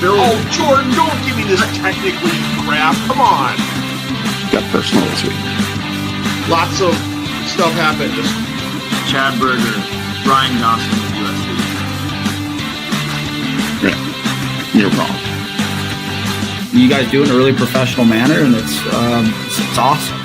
Speaker 1: Bill. Oh, Jordan, don't give me this technically crap. Come on.
Speaker 3: Got personal this week.
Speaker 1: Lots of stuff happened.
Speaker 4: Chad Berger, Brian Dawson of USD.
Speaker 3: Yeah, you're wrong.
Speaker 4: You guys do it in a really professional manner, and it's awesome.